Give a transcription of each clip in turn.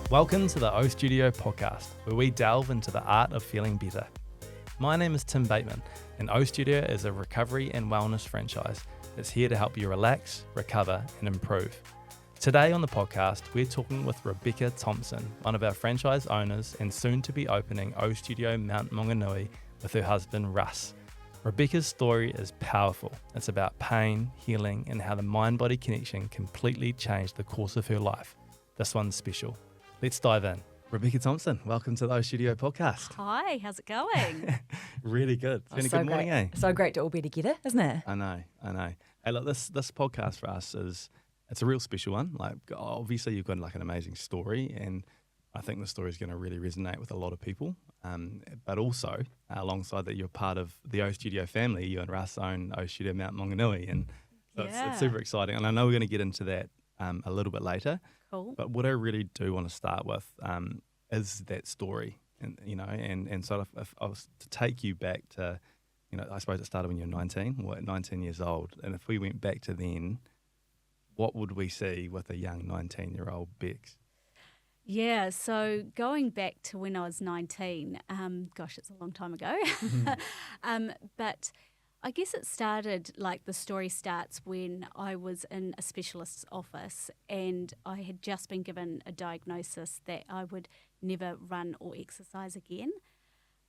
Welcome to the O-Studio podcast, where we delve into the art of feeling better. My name is Tim Bateman, and O-Studio is a recovery and wellness franchise that's here to help you relax, recover, and improve. Today on the podcast, we're talking with Rebecca Thompson, one of our franchise owners and soon to be opening O-Studio Mount Maunganui with her husband Russ. Rebecca's story is powerful. It's about pain, healing, and how the mind-body connection completely changed the course of her life. This one's special. Let's dive in. Rebecca Thompson, welcome to the O-Studio podcast. Hi, how's it going? Really good. It's been a good morning, eh? So great to all be together, isn't it? I know. Hey, look, this podcast for us it's a real special one. Like, obviously, you've got like an amazing story, and I think the story is going to really resonate with a lot of people. But also, alongside that, you're part of the O-Studio family. You and Russ own O-Studio Mount Maunganui, and so it's super exciting. And I know we're going to get into that a little bit later. Cool. But what I really do want to start with is that story, and sort of if I was to take you back to, I suppose it started when you were 19, or at 19 years old, and if we went back to then, what would we see with a young 19-year-old Bex? Yeah, so going back to when I was 19, gosh, it's a long time ago, but I guess it started, like the story starts when I was in a specialist's office and I had just been given a diagnosis that I would never run or exercise again.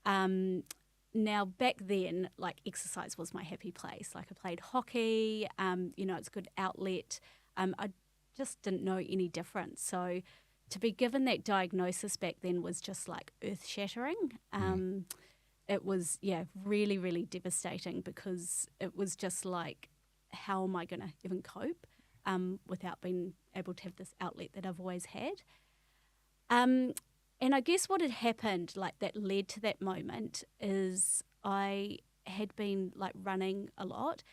Now, back then, like exercise was my happy place. Like I played hockey, it's a good outlet. I just didn't know any difference. So to be given that diagnosis back then was just like earth-shattering. It was, really, really devastating because it was just like, how am I going to even cope without being able to have this outlet that I've always had? And I guess what had happened, like that led to that moment, is I had been like running a lot,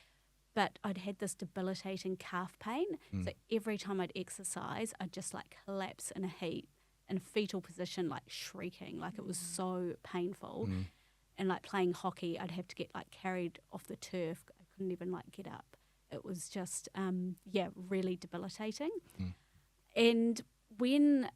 but I'd had this debilitating calf pain. So every time I'd exercise, I'd just like collapse in a heap, in a fetal position, like shrieking, like it was so painful. And like playing hockey, I'd have to get like carried off the turf. I couldn't even like get up. It was just, really debilitating. And when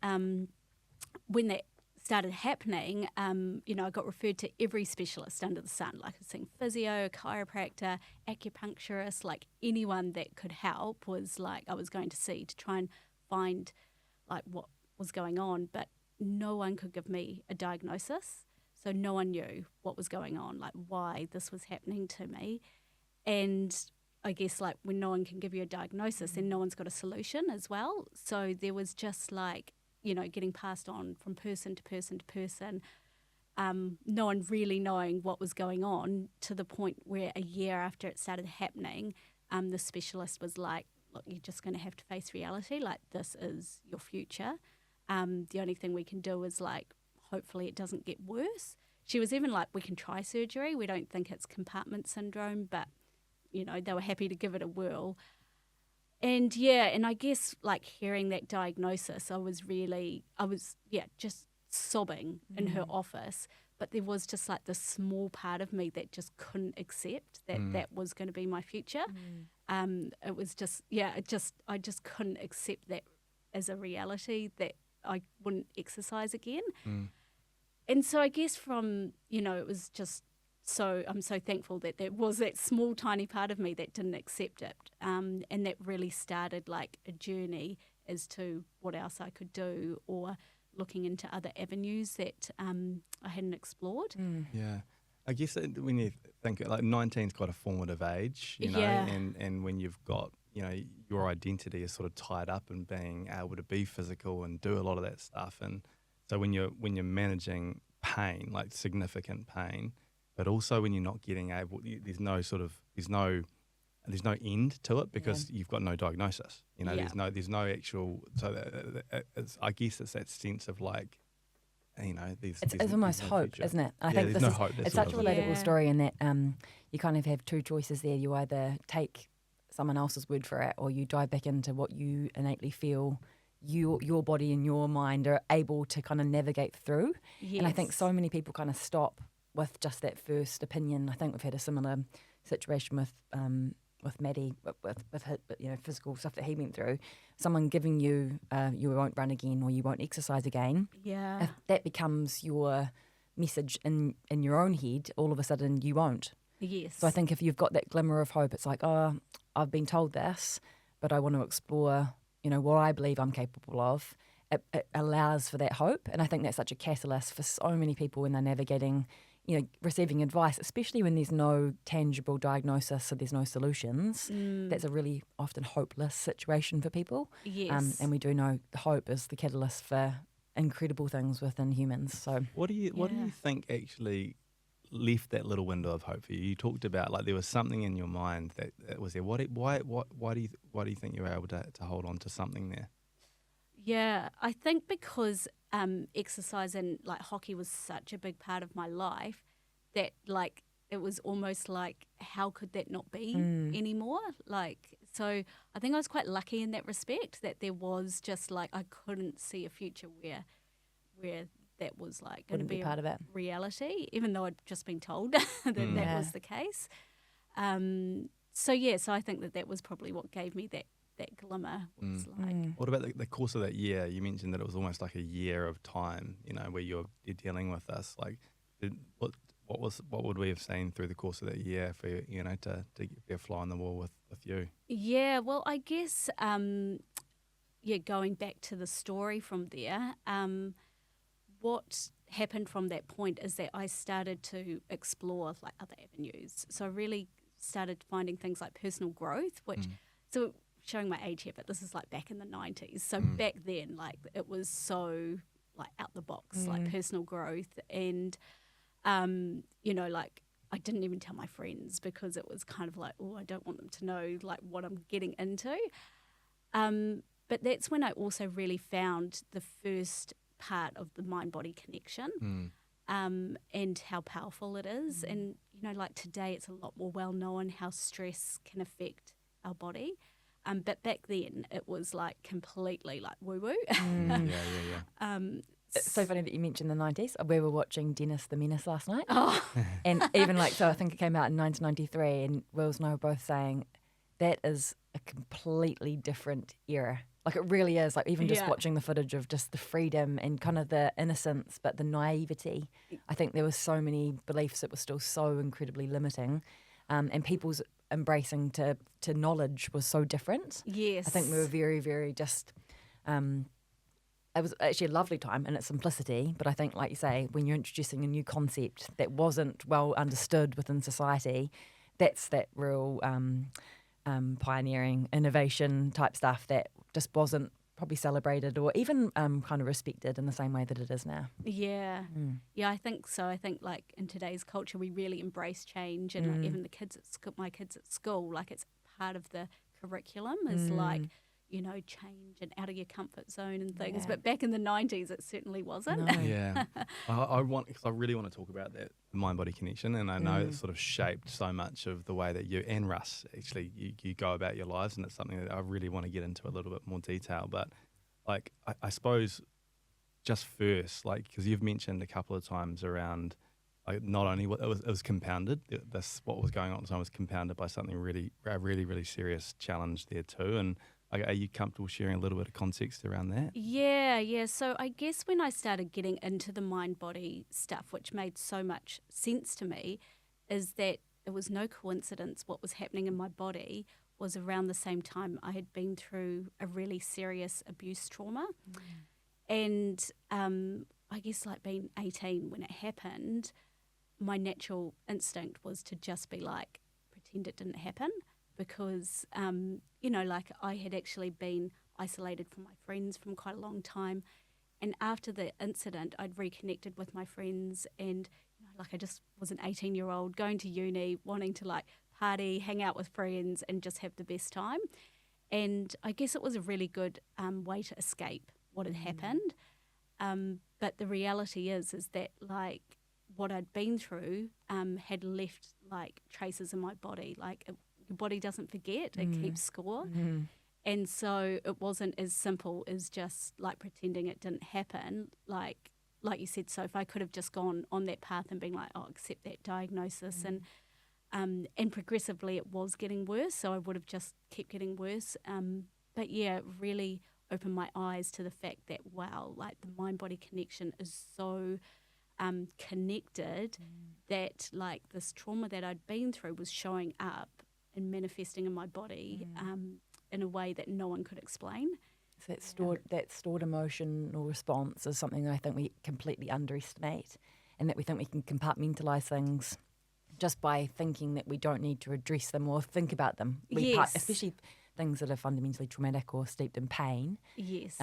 that started happening, I got referred to every specialist under the sun. Like I was seeing physio, chiropractor, acupuncturist, like anyone that could help was like I was going to see to try and find like what was going on. But no one could give me a diagnosis. So no one knew what was going on, like why this was happening to me. And I guess like when no one can give you a diagnosis, then no one's got a solution as well. So there was just like, getting passed on from person to person to person, no one really knowing what was going on, to the point where a year after it started happening, the specialist was like, look, you're just going to have to face reality. Like, this is your future. The only thing we can do is like, hopefully it doesn't get worse. She was even like, we can try surgery. We don't think it's compartment syndrome, but, they were happy to give it a whirl. And I guess like hearing that diagnosis, I was just sobbing in her office. But there was just like this small part of me that just couldn't accept that that was going to be my future. It was just, I just couldn't accept that as a reality, that I wouldn't exercise again. And so I guess from, it was just I'm so thankful that there was that small, tiny part of me that didn't accept it. And that really started like a journey as to what else I could do, or looking into other avenues that I hadn't explored. Yeah. I guess when you think like 19 is quite a formative age, and when you've got, your identity is sort of tied up in being able to be physical and do a lot of that stuff. And so when you're managing pain, like significant pain, but also when you're not getting able, there's no end to it because you've got no diagnosis. There's no actual. So I guess it's that sense of like, it's almost no hope, future. isn't it? I think no hope. It's such a relatable story in that you kind of have two choices there. You either take someone else's word for it, or you dive back into what you innately feel your body and your mind are able to kind of navigate through. And I think so many people kind of stop with just that first opinion. I think we've had a similar situation with Maddie with his, physical stuff that he went through, someone giving you you won't run again or you won't exercise again, if that becomes your message in your own head, all of a sudden you won't. Yes. So I think if you've got that glimmer of hope, it's like, oh, I've been told this, but I want to explore, what I believe I'm capable of. It allows for that hope. And I think that's such a catalyst for so many people when they're navigating, receiving advice, especially when there's no tangible diagnosis, so there's no solutions. That's a really often hopeless situation for people. Yes. And we do know hope is the catalyst for incredible things within humans. So what do you think actually left that little window of hope for you? You talked about like there was something in your mind that was there. Why do you think you were able to hold on to something there? Yeah, I think because exercise and like hockey was such a big part of my life that like it was almost like how could that not be anymore? Like, so I think I was quite lucky in that respect that there was just like I couldn't see a future where that was like going to be part of it. Reality, even though I'd just been told that that was the case. So I think that was probably what gave me that glimmer. Was like. What about the course of that year? You mentioned that it was almost like a year of time, where you're dealing with this. Like, what would we have seen through the course of that year for to be a fly on the wall with you? Yeah, well, I guess going back to the story from there. What happened from that point is that I started to explore like other avenues. So I really started finding things like personal growth, which so showing my age here, but this is like back in the 90s. So back then, like it was so like out the box, like personal growth, and like I didn't even tell my friends because it was kind of like, oh, I don't want them to know like what I'm getting into. But that's when I also really found the first part of the mind-body connection and how powerful it is. And, like today it's a lot more well-known how stress can affect our body. But back then it was like completely like woo-woo. It's so funny that you mentioned the 90s. We were watching Dennis the Menace last night. Oh. And even so I think it came out in 1993 and Wills and I were both saying that is a completely different era. Like it really is, like even just watching the footage of just the freedom and kind of the innocence, but the naivety. I think there was so many beliefs that were still so incredibly limiting, and people's embracing to knowledge was so different. Yes. I think we were very, very just, it was actually a lovely time in its simplicity, but I think, like you say, when you're introducing a new concept that wasn't well understood within society, that's that real pioneering innovation type stuff that just wasn't probably celebrated or even kind of respected in the same way that it is now. Yeah. Yeah, I think so. I think like in today's culture we really embrace change, and like even the kids at my kids at school, like it's part of the curriculum is like, change and out of your comfort zone and things. But back in the 90s it certainly wasn't. No. Yeah. I really want to talk about that mind-body connection, and I know it's sort of shaped so much of the way that you and Russ actually you go about your lives, and it's something that I really want to get into a little bit more detail. But like I suppose just first, like because you've mentioned a couple of times around like not only what it was compounded, what was going on at the time was compounded by something really serious challenge there too. And are you comfortable sharing a little bit of context around that? Yeah. So I guess when I started getting into the mind-body stuff, which made so much sense to me, is that it was no coincidence what was happening in my body was around the same time I had been through a really serious abuse trauma. And I guess like being 18 when it happened, my natural instinct was to just be like, pretend it didn't happen. Because, like I had actually been isolated from my friends from quite a long time. And after the incident, I'd reconnected with my friends and, like I just was an 18-year-old going to uni, wanting to like party, hang out with friends and just have the best time. And I guess it was a really good way to escape what had happened. But the reality is that like what I'd been through had left like traces in my body, like your body doesn't forget, it keeps score. And so it wasn't as simple as just like pretending it didn't happen. Like you said, Soph, I could have just gone on that path and been like, oh, accept that diagnosis and And progressively it was getting worse, so I would have just kept getting worse. But yeah, it really opened my eyes to the fact that, wow, like the mind-body connection is so connected that like this trauma that I'd been through was showing up and manifesting in my body in a way that no one could explain. So that stored emotional response is something that I think we completely underestimate, and that we think we can compartmentalise things just by thinking that we don't need to address them or think about them. Especially things that are fundamentally traumatic or steeped in pain. Yes.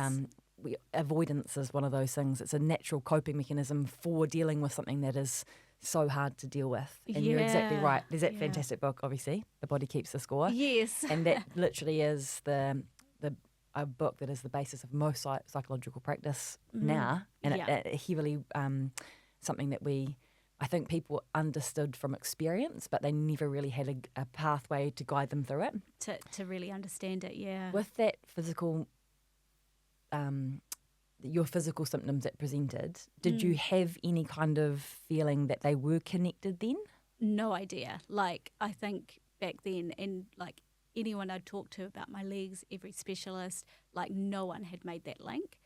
Avoidance is one of those things. It's a natural coping mechanism for dealing with something that is so hard to deal with. And you're exactly right. There's that fantastic book, obviously, The Body Keeps the Score. Yes. And that literally is a book that is the basis of most psychological practice now. And it heavily something that I think people understood from experience, but they never really had a pathway to guide them through it. To really understand it, yeah. With that physical, your physical symptoms that presented, did you have any kind of feeling that they were connected then? No idea. Like, I think back then, and like anyone I'd talked to about my legs, every specialist, like no one had made that link.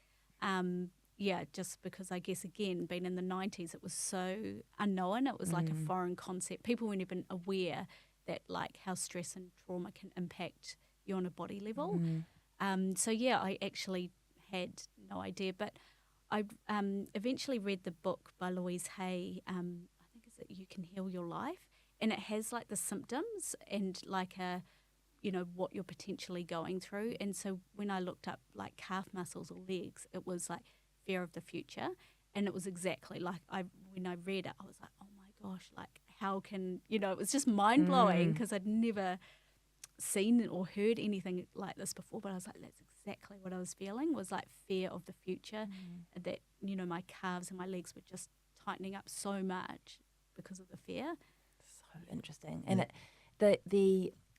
Just because I guess, again, being in the 90s, it was so unknown. It was like a foreign concept. People weren't even aware that like how stress and trauma can impact you on a body level. I actually had no idea. But I eventually read the book by Louise Hay, I think is it You Can Heal Your Life? And it has like the symptoms and like what you're potentially going through. And so when I looked up like calf muscles or legs, it was like fear of the future. And it was exactly like when I read it, I was like, oh my gosh, like how can, it was just mind blowing because I'd never seen or heard anything like this before. But I was like, that's exactly what I was feeling, was like fear of the future, that, my calves and my legs were just tightening up so much because of the fear. So interesting. And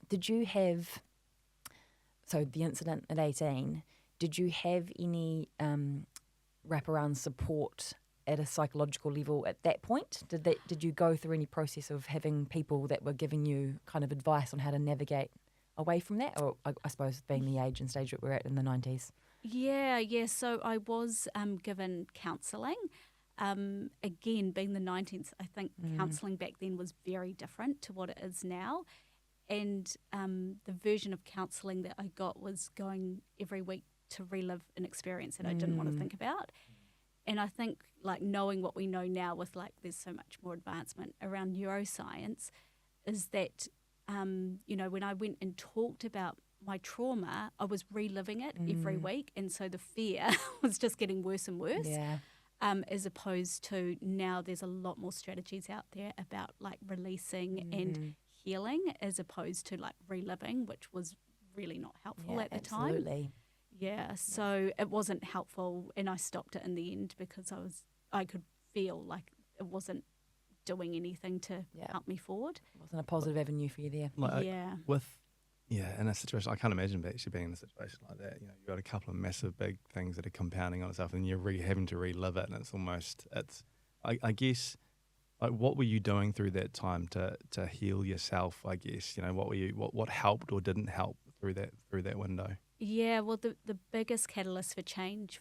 did you have, so the incident at 18, did you have any wraparound support at a psychological level at that point? Did you go through any process of having people that were giving you kind of advice on how to navigate away from that? Or I suppose being the age and stage that we're at in the 90s. Yeah. So I was given counselling. Again, being the 90s, I think counselling back then was very different to what it is now. And the version of counselling that I got was going every week to relive an experience that I didn't want to think about. And I think like knowing what we know now with like there's so much more advancement around neuroscience is that, when I went and talked about my trauma, I was reliving it every week. And so the fear was just getting worse and worse. Yeah. As opposed to now there's a lot more strategies out there about like releasing and healing as opposed to like reliving, which was really not helpful at the time. Absolutely. Yeah, so it wasn't helpful and I stopped it in the end because I could feel like it wasn't doing anything to help me forward. It wasn't a positive avenue for you there. Like, in a situation, I can't imagine actually being in a situation like that. You've got a couple of massive big things that are compounding on itself and you're having to relive it, and I guess, like, what were you doing through that time to heal yourself, I guess? What helped or didn't help through that window? Yeah, well, the biggest catalyst for change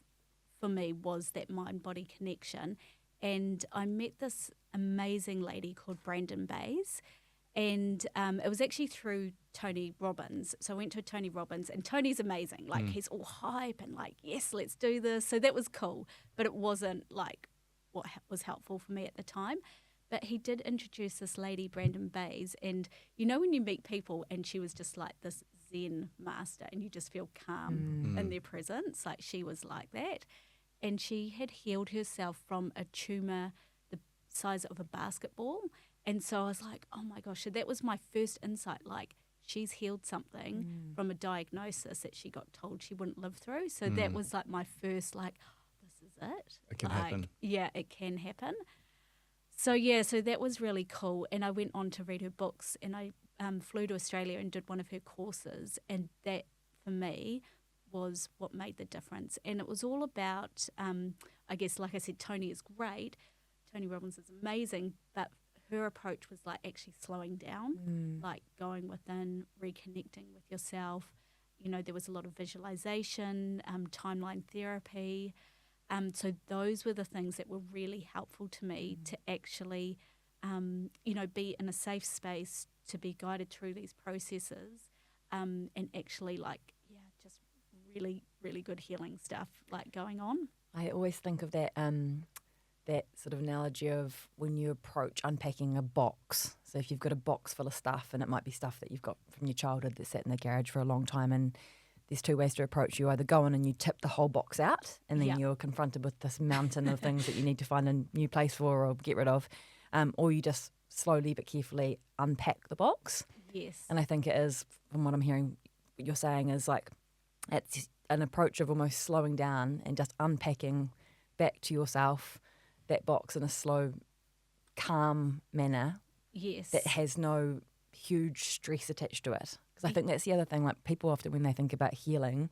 for me was that mind-body connection. And I met this amazing lady called Brandon Bays. And it was actually through Tony Robbins. So I went to Tony Robbins, and Tony's amazing. Like, he's all hype and like, yes, let's do this. So that was cool. But it wasn't like what was helpful for me at the time. But he did introduce this lady, Brandon Bays. And when you meet people and she was just like this Zen master and you just feel calm in their presence, like she was like that. And she had healed herself from a tumour the size of a basketball. And so I was like, oh my gosh, so that was my first insight, like she's healed something from a diagnosis that she got told she wouldn't live through. So that was like my first like, oh, this is it. It can happen. Yeah, it can happen. So that was really cool. And I went on to read her books and I flew to Australia and did one of her courses. And that, for me, was what made the difference. And it was all about, I guess, like I said, Tony is great. Tony Robbins is amazing. But her approach was like actually slowing down, like going within, reconnecting with yourself. You know, there was a lot of visualization, timeline therapy. So those were the things that were really helpful to me to actually, you know, be in a safe space, to be guided through these processes, and actually like, just really, really good healing stuff like going on. I always think of that that sort of analogy of when you approach unpacking a box. So if you've got a box full of stuff, and it might be stuff that you've got from your childhood that sat in the garage for a long time, and there's two ways to approach. You either go in and you tip the whole box out, and then you're confronted with this mountain of things that you need to find a new place for or get rid of, or you just slowly but carefully unpack the box. Yes. And I think it is, from what I'm hearing, what you're saying is like it's an approach of almost slowing down and just unpacking back to yourself that box in a slow, calm manner. Yes. That has no huge stress attached to it. Because I think that's the other thing, like people often when they think about healing,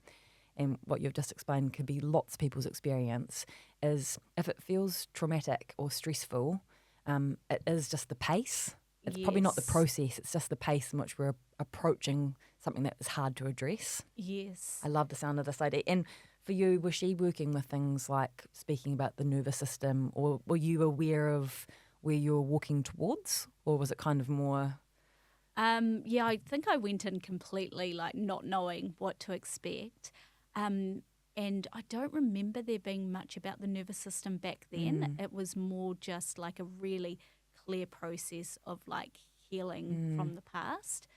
and what you've just explained could be lots of people's experience, is if it feels traumatic or stressful, it is just the pace. It's probably not the process, it's just the pace in which we're approaching something that is hard to address. Yes. I love the sound of this idea. And for you, was she working with things like speaking about the nervous system, or were you aware of where you were walking towards, or was it kind of more... I think I went in completely like not knowing what to expect. And I don't remember there being much about the nervous system back then. It was more just like a really clear process of like healing from the past,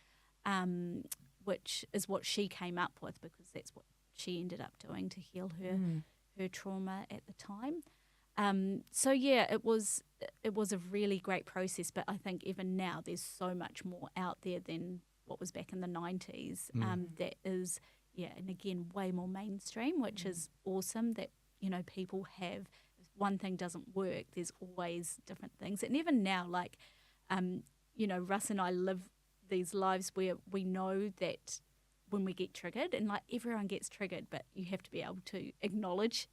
which is what she came up with, because that's what she ended up doing to heal her trauma at the time. It was a really great process, but I think even now there's so much more out there than what was back in the 90s. That is, and again, way more mainstream, which is awesome that, you know, people have, if one thing doesn't work, there's always different things. And even now, like, you know, Russ and I live these lives where we know that when we get triggered, and like everyone gets triggered, but you have to be able to acknowledge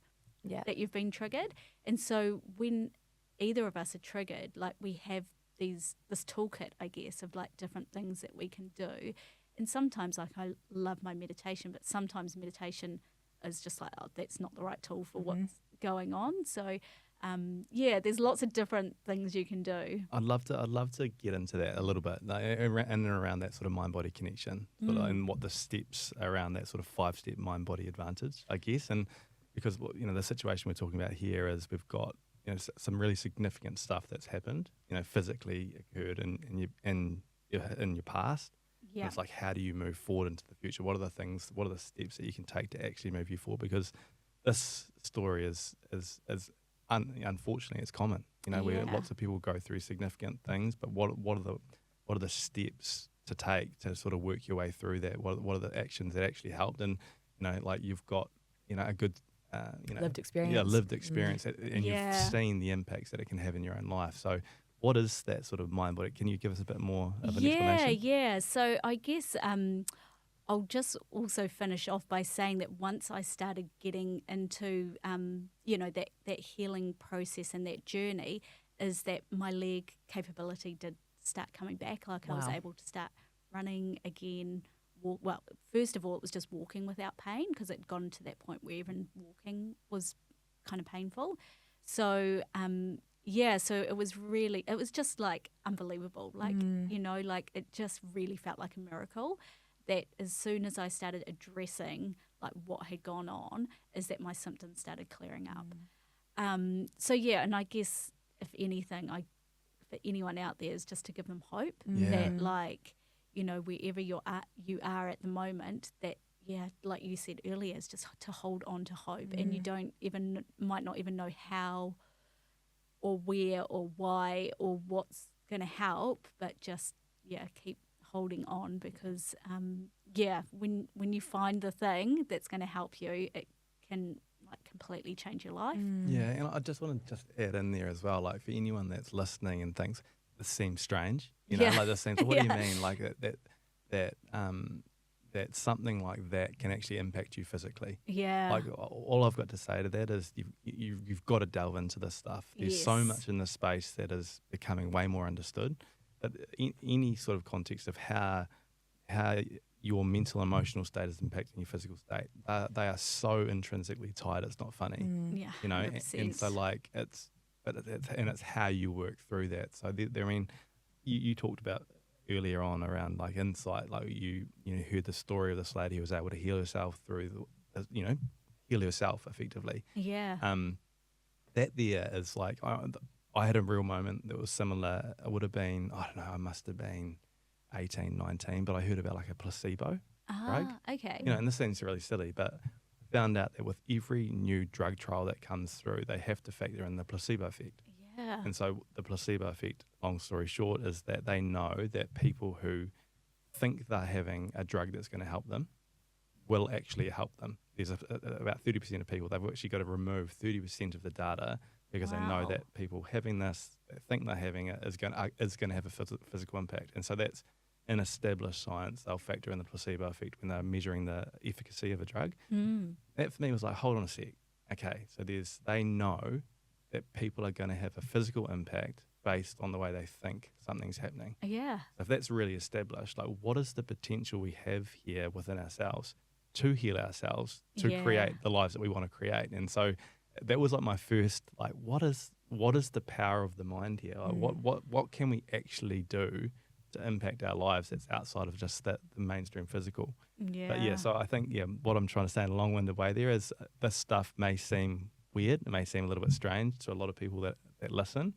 that you've been triggered. And so when either of us are triggered, like we have this toolkit, I guess, of like different things that we can do. And sometimes, like, I love my meditation, but sometimes meditation is just like, oh, that's not the right tool for what's going on. So there's lots of different things you can do. I'd love to get into that a little bit, like, in and around that sort of mind-body connection, and what the steps around that sort of 5-step mind-body advantage, I guess. And because, you know, the situation we're talking about here is we've got, you know, some really significant stuff that's happened, you know, physically occurred in your past. Yeah. And it's like, how do you move forward into the future? What are the steps that you can take to actually move you forward? Because this story is unfortunately, it's common, you know, where lots of people go through significant things, but what are the steps to take to sort of work your way through that? What are the actions that actually helped? And, you know, like you've got, you know, a good, lived experience. Yeah, lived experience, and you've seen the impacts that it can have in your own life. So what is that sort of mind body? Can you give us a bit more of an explanation? Yeah. So I guess I'll just also finish off by saying that once I started getting into, that healing process and that journey, is that my leg capability did start coming back. Like I was able to start running again. Well, first of all, it was just walking without pain, because it got to that point where even walking was kind of painful. So, so it was just like unbelievable. Like, you know, like it just really felt like a miracle that as soon as I started addressing like what had gone on, is that my symptoms started clearing up. And I guess if anything, for anyone out there, is just to give them hope that, like, you know, wherever you are at the moment, that, like you said earlier, is just to hold on to hope. And you might not even know how or where or why or what's going to help, but just, keep holding on, because, when you find the thing that's going to help you, it can like completely change your life. Yeah, and I just want to add in there as well, like for anyone that's listening and thinks this seems strange, you know, like this seems, what do you mean, like that that something like that can actually impact you physically. Yeah. Like, all I've got to say to that is you've got to delve into this stuff. There's so Yes. much in this space that is becoming way more understood. But any sort of context of how your mental emotional state is impacting your physical state, they are so intrinsically tied. It's not funny, Yeah. you know. 100%. And so like it's how you work through that. So I mean, you talked about earlier on around like insight, like you heard the story of this lady who was able to heal herself through heal herself effectively. Yeah. That there is like I had a real moment that was similar. It would have been, I don't know, I must have been 18, 19, but I heard about like a placebo drug. Okay. You know, and this seems really silly, but I found out that with every new drug trial that comes through, they have to factor in the placebo effect. Yeah. And so the placebo effect, long story short, is that they know that people who think they're having a drug that's going to help them will actually help them. There's about 30% of people, they've actually got to remove 30% of the data because they know Wow. that people having this, that think they're having it, is going to have a physical impact. And so that's in established science. They'll factor in the placebo effect when they're measuring the efficacy of a drug. That for me was like, hold on a sec. Okay, so they know that people are going to have a physical impact based on the way they think something's happening. Yeah. So if that's really established, like what is the potential we have here within ourselves to heal ourselves, to Yeah. create the lives that we want to create? And so that was like my first, like, what is the power of the mind here? Like, what can we actually do to impact our lives that's outside of just the mainstream physical? Yeah. But yeah, so I think, what I'm trying to say in a long-winded way there is this stuff may seem weird, it may seem a little bit strange to a lot of people that listen,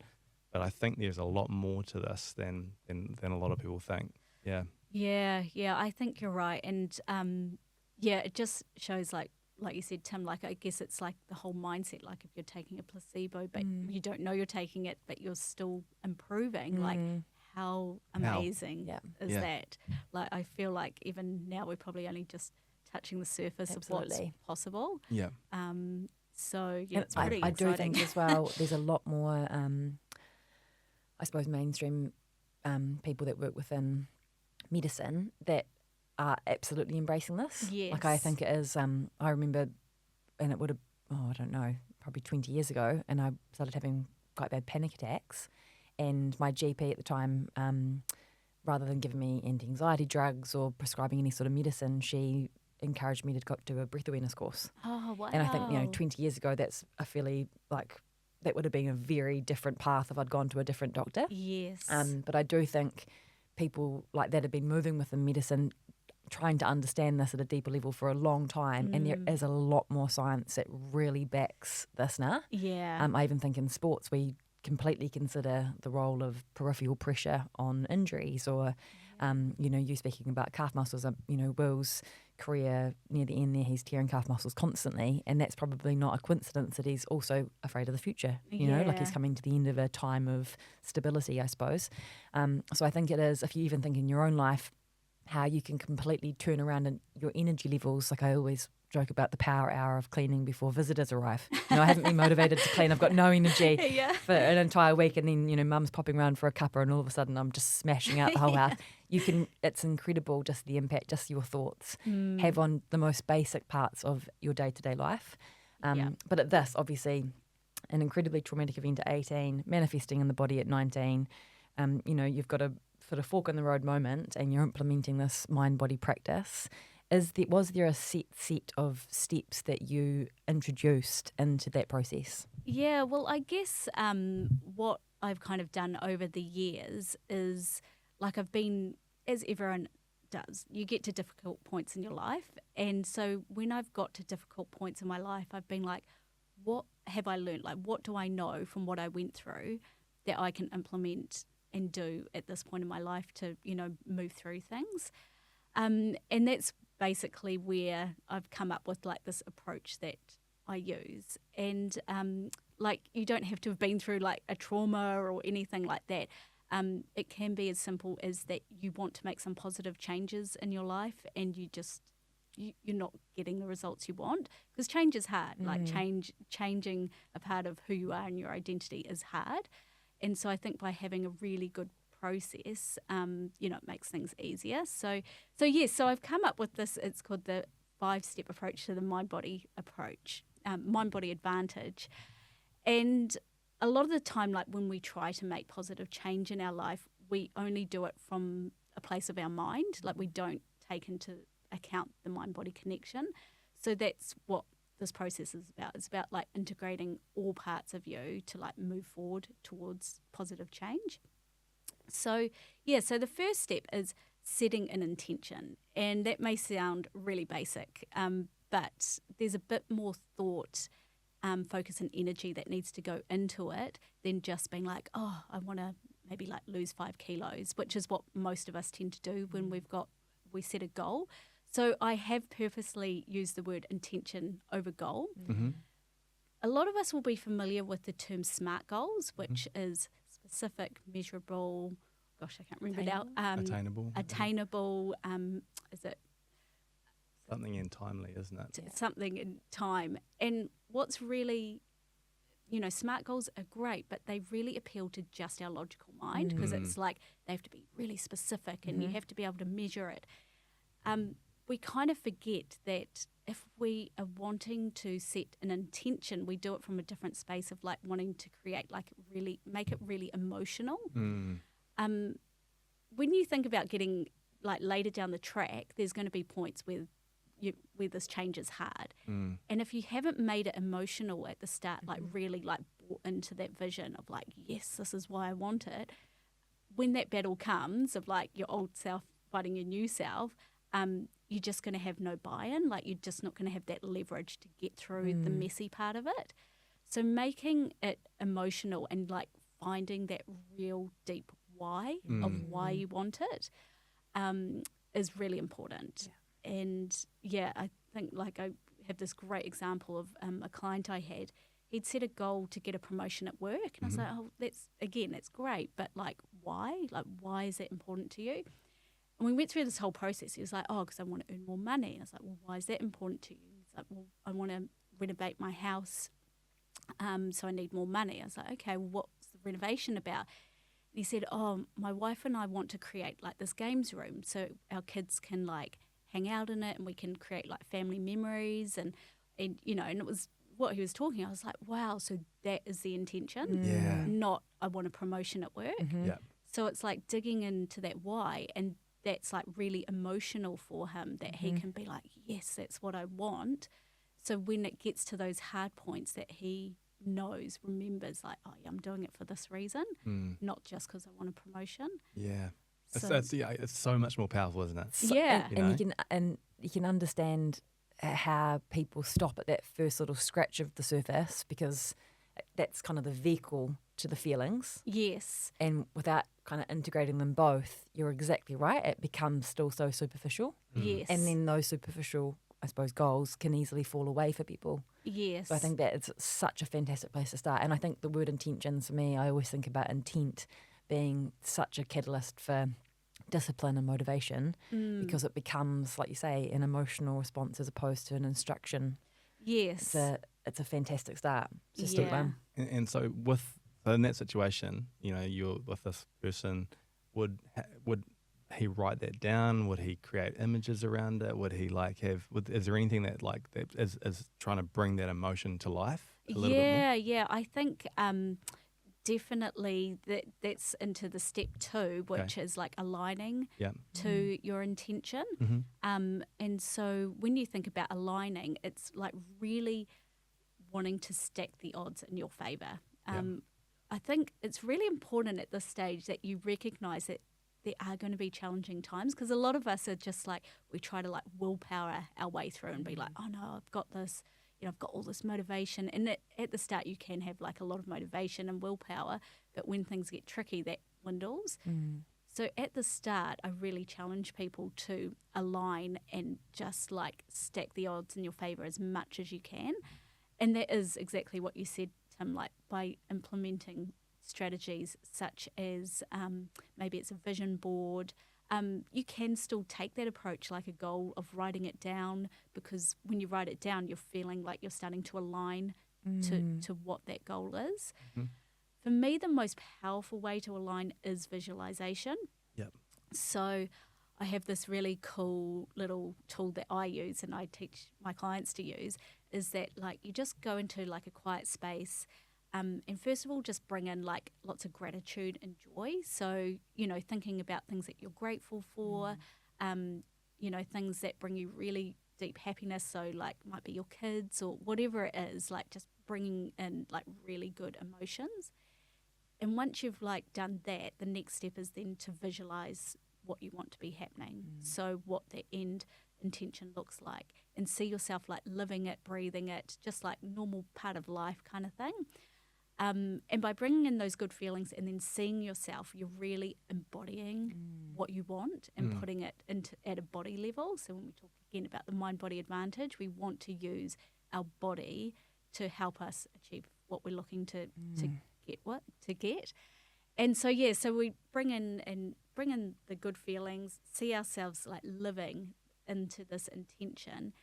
but I think there's a lot more to this than a lot of people think. Yeah. Yeah, I think you're right. And it just shows like you said, Tim, like I guess it's like the whole mindset, like if you're taking a placebo but you don't know you're taking it but you're still improving, like how amazing is Yeah. that? Like I feel like even now we're probably only just touching the surface of what's Absolutely. possible. Yeah. So yeah, And it's pretty I do exciting. think as well, there's a lot more, I suppose, mainstream people that work within medicine that are absolutely embracing this. Yes. Like I think it is, I remember, and it would have, I don't know, probably 20 years ago, and I started having quite bad panic attacks. And my GP at the time, rather than giving me anti-anxiety drugs or prescribing any sort of medicine, she encouraged me to go do a breath awareness course. Oh, wow. And I think, 20 years ago, that's a fairly, that would have been a very different path if I'd gone to a different doctor. Yes. But I do think people like that have been moving within medicine, trying to understand this at a deeper level for a long time. And there is a lot more science that really backs this now. Yeah. I even think in sports, we completely consider the role of peripheral pressure on injuries or, you speaking about calf muscles, Will's career near the end there, he's tearing calf muscles constantly, and that's probably not a coincidence that he's also afraid of the future, like he's coming to the end of a time of stability, I suppose. So I think it is, if you even think in your own life, how you can completely turn around in your energy levels. Like I always joke about the power hour of cleaning before visitors arrive. I haven't been motivated to clean. I've got no energy for an entire week, and then mum's popping around for a cuppa, and all of a sudden I'm just smashing out the whole house. It's incredible just the impact just your thoughts have on the most basic parts of your day-to-day life. But at this, obviously, an incredibly traumatic event at 18, manifesting in the body at 19, you've got a sort of fork in the road moment, and you're implementing this mind-body practice. Was there a set of steps that you introduced into that process? Yeah, well, I guess what I've kind of done over the years is, like, I've been, as everyone does, you get to difficult points in your life. And so when I've got to difficult points in my life, I've been like, what have I learned? Like, what do I know from what I went through that I can implement and do at this point in my life to, move through things? And that's basically where I've come up with like this approach that I use. And you don't have to have been through like a trauma or anything like that. It can be as simple as that you want to make some positive changes in your life, and you're not getting the results you want, because change is hard. Like changing a part of who you are and your identity is hard. And so I think by having a really good process, it makes things easier. So I've come up with this. It's called the 5-step approach to the mind-body approach, mind-body advantage. And a lot of the time, like when we try to make positive change in our life, we only do it from a place of our mind. Like we don't take into account the mind-body connection. So that's what this process is about. It's about like integrating all parts of you to like move forward towards positive change. So the first step is setting an intention. And that may sound really basic, but there's a bit more thought, focus and energy that needs to go into it than just being like, oh, I want to maybe like lose 5 kilos, which is what most of us tend to do when we set a goal. So I have purposely used the word intention over goal. Mm-hmm. A lot of us will be familiar with the term SMART goals, which is specific, measurable, gosh, I can't remember now. Attainable. Is it? Something in timely, isn't it? Something in time. And what's really, SMART goals are great, but they really appeal to just our logical mind because it's like they have to be really specific and you have to be able to measure it. We kind of forget that if we are wanting to set an intention, we do it from a different space of like wanting to create, like really make it really emotional. When you think about getting like later down the track, there's going to be points where this change is hard. And if you haven't made it emotional at the start, like really like bought into that vision of like, yes, this is why I want it, when that battle comes of like your old self fighting your new self, you're just going to have no buy-in. Like you're just not going to have that leverage to get through the messy part of it. So making it emotional and like finding that real deep why of why you want it is really important. Yeah. And I think like I have this great example of a client I had. He'd set a goal to get a promotion at work. And I was like, oh, that's great. But like, why? Like, why is that important to you? And we went through this whole process. He was like, oh, because I want to earn more money. And I was like, well, why is that important to you? He's like, well, I want to renovate my house, so I need more money. I was like, okay, well, what's the renovation about? And he said, oh, my wife and I want to create like this games room so our kids can like hang out in it and we can create like family memories and it was what he was talking. I was like, wow, so that is the intention, not I want a promotion at work. So it's like digging into that why, and that's like really emotional for him that he can be like, yes, that's what I want. So when it gets to those hard points that he remembers like, oh yeah, I'm doing it for this reason, not just because I want a promotion. Yeah. So, it's so much more powerful, isn't it? And you can understand how people stop at that first little scratch of the surface because that's kind of the vehicle to the feelings. Yes. And without kind of integrating them both, you're exactly right. It becomes still so superficial. Yes. And then those superficial, I suppose, goals can easily fall away for people. Yes. So I think that it's such a fantastic place to start. And I think the word intention, for me, I always think about intent being such a catalyst for discipline and motivation because it becomes, like you say, an emotional response as opposed to an instruction. Yes. It's a fantastic start. Just and so in that situation, you're with this person, would he write that down? Would he create images around it? Would he is there anything that is trying to bring that emotion to life a little bit more? Yeah. I think definitely that's into the step 2, which is like aligning to your intention. And so when you think about aligning, it's like really wanting to stack the odds in your favour. I think it's really important at this stage that you recognise that there are going to be challenging times because a lot of us are just like, we try to like willpower our way through and be like, oh no, I've got this, I've got all this motivation. And at the start you can have like a lot of motivation and willpower, but when things get tricky, that dwindles. So at the start, I really challenge people to align and just like stack the odds in your favour as much as you can. And that is exactly what you said, Tim, like by implementing strategies such as maybe it's a vision board. You can still take that approach like a goal of writing it down, because when you write it down, you're feeling like you're starting to align to what that goal is. For me, the most powerful way to align is visualization. Yep. So I have this really cool little tool that I use and I teach my clients to use, is that like you just go into like a quiet space, and first of all just bring in like lots of gratitude and joy. So, you know, thinking about things that you're grateful for, you know, things that bring you really deep happiness. So like might be your kids or whatever it is, like just bringing in like really good emotions. And once you've like done that, the next step is then to visualize what you want to be happening. So what the end intention looks like, and see yourself like living it, breathing it, just like normal part of life kind of thing. And by bringing in those good feelings and then seeing yourself, you're really embodying what you want and putting it into at a body level. So when we talk again about the mind-body advantage, we want to use our body to help us achieve what we're looking to get. And so so we bring in the good feelings, see ourselves like living into this intention,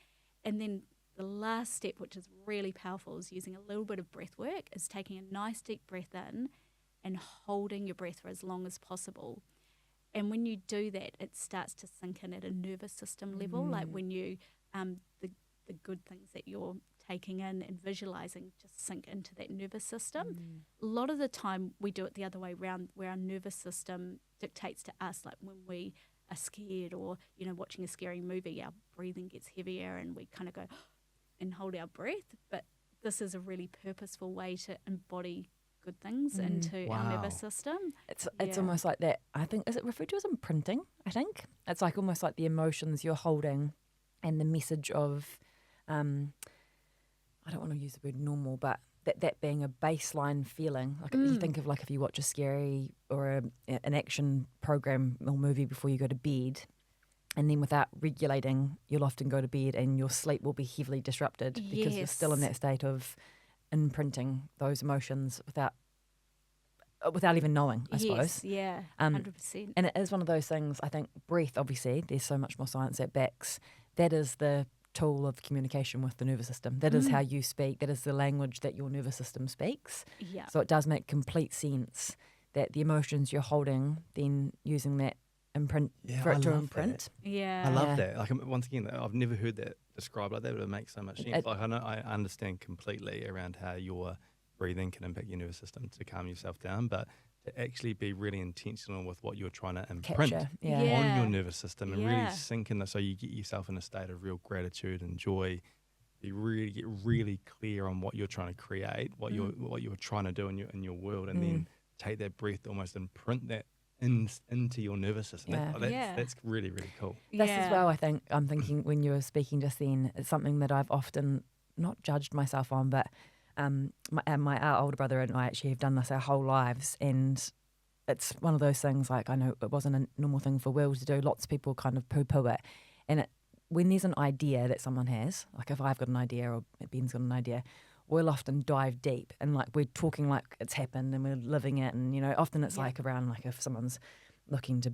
and then the last step, which is really powerful, is using a little bit of breath work, is taking a nice deep breath in and holding your breath for as long as possible. And when you do that, it starts to sink in at a nervous system level, like when you the good things that you're taking in and visualizing just sink into that nervous system. A lot of the time we do it the other way around, where our nervous system dictates to us, like when we are scared or, you know, watching a scary movie, our breathing gets heavier and we kind of go and hold our breath. But this is a really purposeful way to embody good things into our nervous system. It's almost like that. I think, is it referred to as imprinting? I think it's like almost like the emotions you're holding and the message of I don't want to use the word normal, but that being a baseline feeling. Like you think of like if you watch a scary or an action program or movie before you go to bed, and then without regulating, you'll often go to bed and your sleep will be heavily disrupted because you're still in that state of imprinting those emotions without even knowing, I suppose. Yeah, 100%. And it is one of those things, I think, breath, obviously, there's so much more science that backs. That is the tool of communication with the nervous system. That is how you speak. That is the language that your nervous system speaks. Yeah. So it does make complete sense that the emotions you're holding, then using that imprint for it to imprint. That. Yeah. I love that. Like, once again, I've never heard that described like that, but it makes so much sense. Like, I understand completely around how your breathing can impact your nervous system to calm yourself down, but to actually be really intentional with what you're trying to imprint on your nervous system and really sink in that, so you get yourself in a state of real gratitude and joy. You really get really clear on what you're trying to create, what you're trying to do in your world, and then take that breath, almost imprint that into your nervous system. That's really, really cool. This as well, I think, I'm thinking when you were speaking just then, it's something that I've often not judged myself on, but our older brother and I actually have done this our whole lives, and it's one of those things, like, I know it wasn't a normal thing for Will to do. Lots of people kind of poo-poo it. And when there's an idea that someone has, like if I've got an idea or Ben's got an idea, we'll often dive deep and like we're talking like it's happened and we're living it. And, you know, often it's like around like if someone's looking to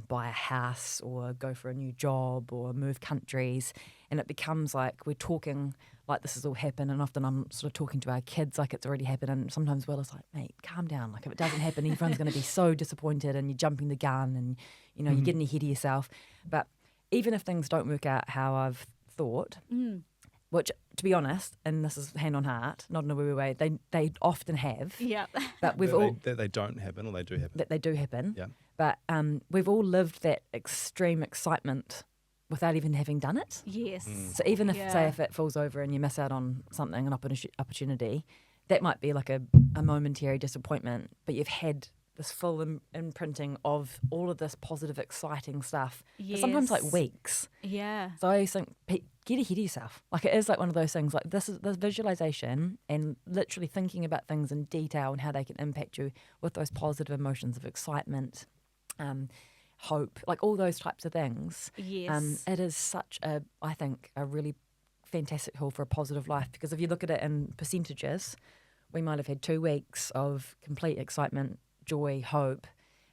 buy a house or go for a new job or move countries, and it becomes like we're talking like this has all happened, and often I'm sort of talking to our kids like it's already happened, and sometimes Will is like, mate, calm down, like if it doesn't happen everyone's going to be so disappointed and you're jumping the gun and, you know, you're getting ahead of yourself. But even if things don't work out how I've thought, which, to be honest, and this is hand on heart, not in a woo-woo way, they often have. Yeah. But they don't happen, or they do happen. That they do happen. Yeah. But we've all lived that extreme excitement without even having done it. Yes. So even if, say, if it falls over and you miss out on something, an opportunity, that might be like a momentary disappointment, but you've had this full imprinting of all of this positive, exciting stuff. Yes. Sometimes like weeks. Yeah. So I always think, get ahead of yourself. Like it is like one of those things, like this visualization and literally thinking about things in detail and how they can impact you with those positive emotions of excitement, hope, like all those types of things. Yes. It is such I think, a really fantastic tool for a positive life, because if you look at it in percentages, we might have had 2 weeks of complete excitement, joy, hope,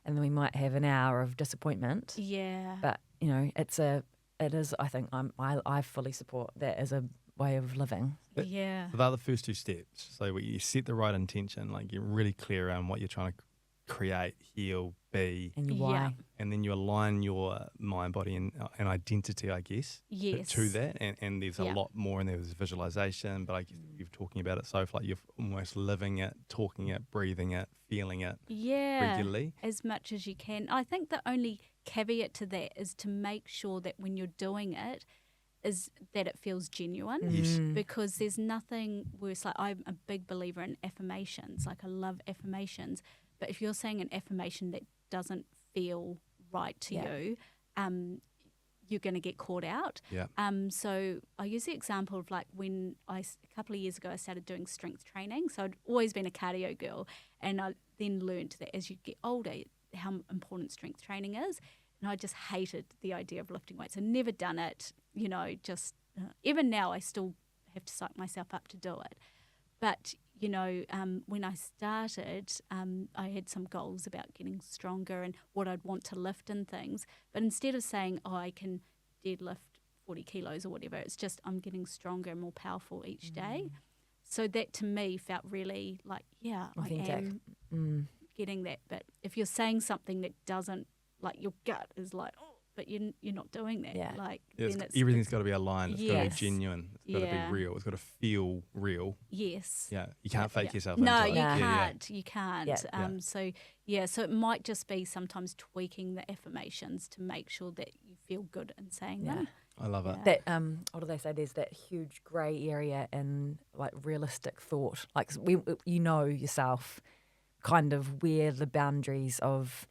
and then we might have an hour of disappointment. Yeah. But, you know, it is, I think, I fully support that as a way of living. Yeah. So they're the first two steps. So you set the right intention, like you're really clear around what you're trying to create, heal, be, And your why. and then you align your mind, body, and identity, I guess, Yes. to that. And there's a lot more, and there's visualization, but I guess you're talking about it so like you're almost living it, talking it, breathing it, feeling it regularly. As much as you can. I think the only caveat to that is to make sure that when you're doing it, is that it feels genuine. Yes. Because there's nothing worse. Like, I'm a big believer in affirmations. Like, I love affirmations. But if you're saying an affirmation that doesn't feel right to you, you're going to get caught out. Yeah. So I use the example of like when a couple of years ago I started doing strength training. So I'd always been a cardio girl, and I then learned that as you get older, how important strength training is. And I just hated the idea of lifting weights. I'd never done it, just even now I still have to psych myself up to do it. But, when I started, I had some goals about getting stronger and what I'd want to lift and things. But instead of saying, I can deadlift 40 kilos or whatever, it's just I'm getting stronger and more powerful each day. So that to me felt really like, Authentic. I am getting that. But if you're saying something that doesn't, like your gut is like, but you're not doing that. Yeah. Like, Yeah, then everything's got to be aligned. It's got to be Yes. genuine. It's got to be real. It's got to feel real. Yes. Yeah, you can't fake yourself. No, into you it. can't. You can't. Yeah. So it might just be sometimes tweaking the affirmations to make sure that you feel good in saying them. I love it. That what do they say? There's that huge grey area in like realistic thought. Like yourself, kind of where the boundaries of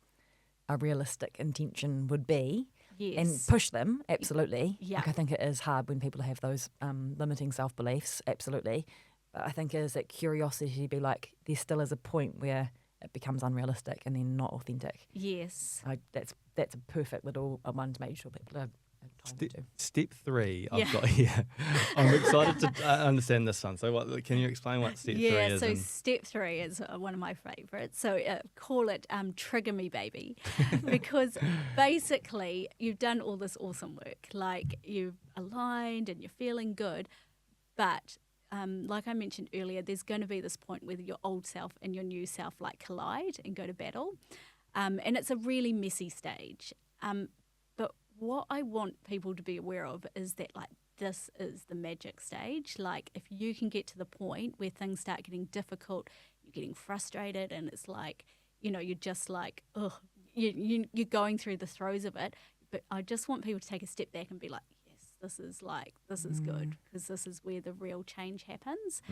a realistic intention would be. Yes. And push them, absolutely. Yeah. Like I think it is hard when people have those limiting self-beliefs, absolutely. But I think it is that curiosity to be like, there still is a point where it becomes unrealistic and then not authentic. Yes. That's a perfect little one to make sure people are told to. Step 3, I've got here. I'm excited to understand this one. So can you explain what step 3 is? So step 3 is one of my favourites. So call it Trigger Me Baby, because basically you've done all this awesome work. Like, you've aligned and you're feeling good, but like I mentioned earlier, there's going to be this point where your old self and your new self like collide and go to battle. And it's a really messy stage. But what I want people to be aware of is that like this is the magic stage. Like, if you can get to the point where things start getting difficult, you're getting frustrated, and it's like, you're just like, ugh, you're going through the throes of it. But I just want people to take a step back and be like, this is good, because this is where the real change happens.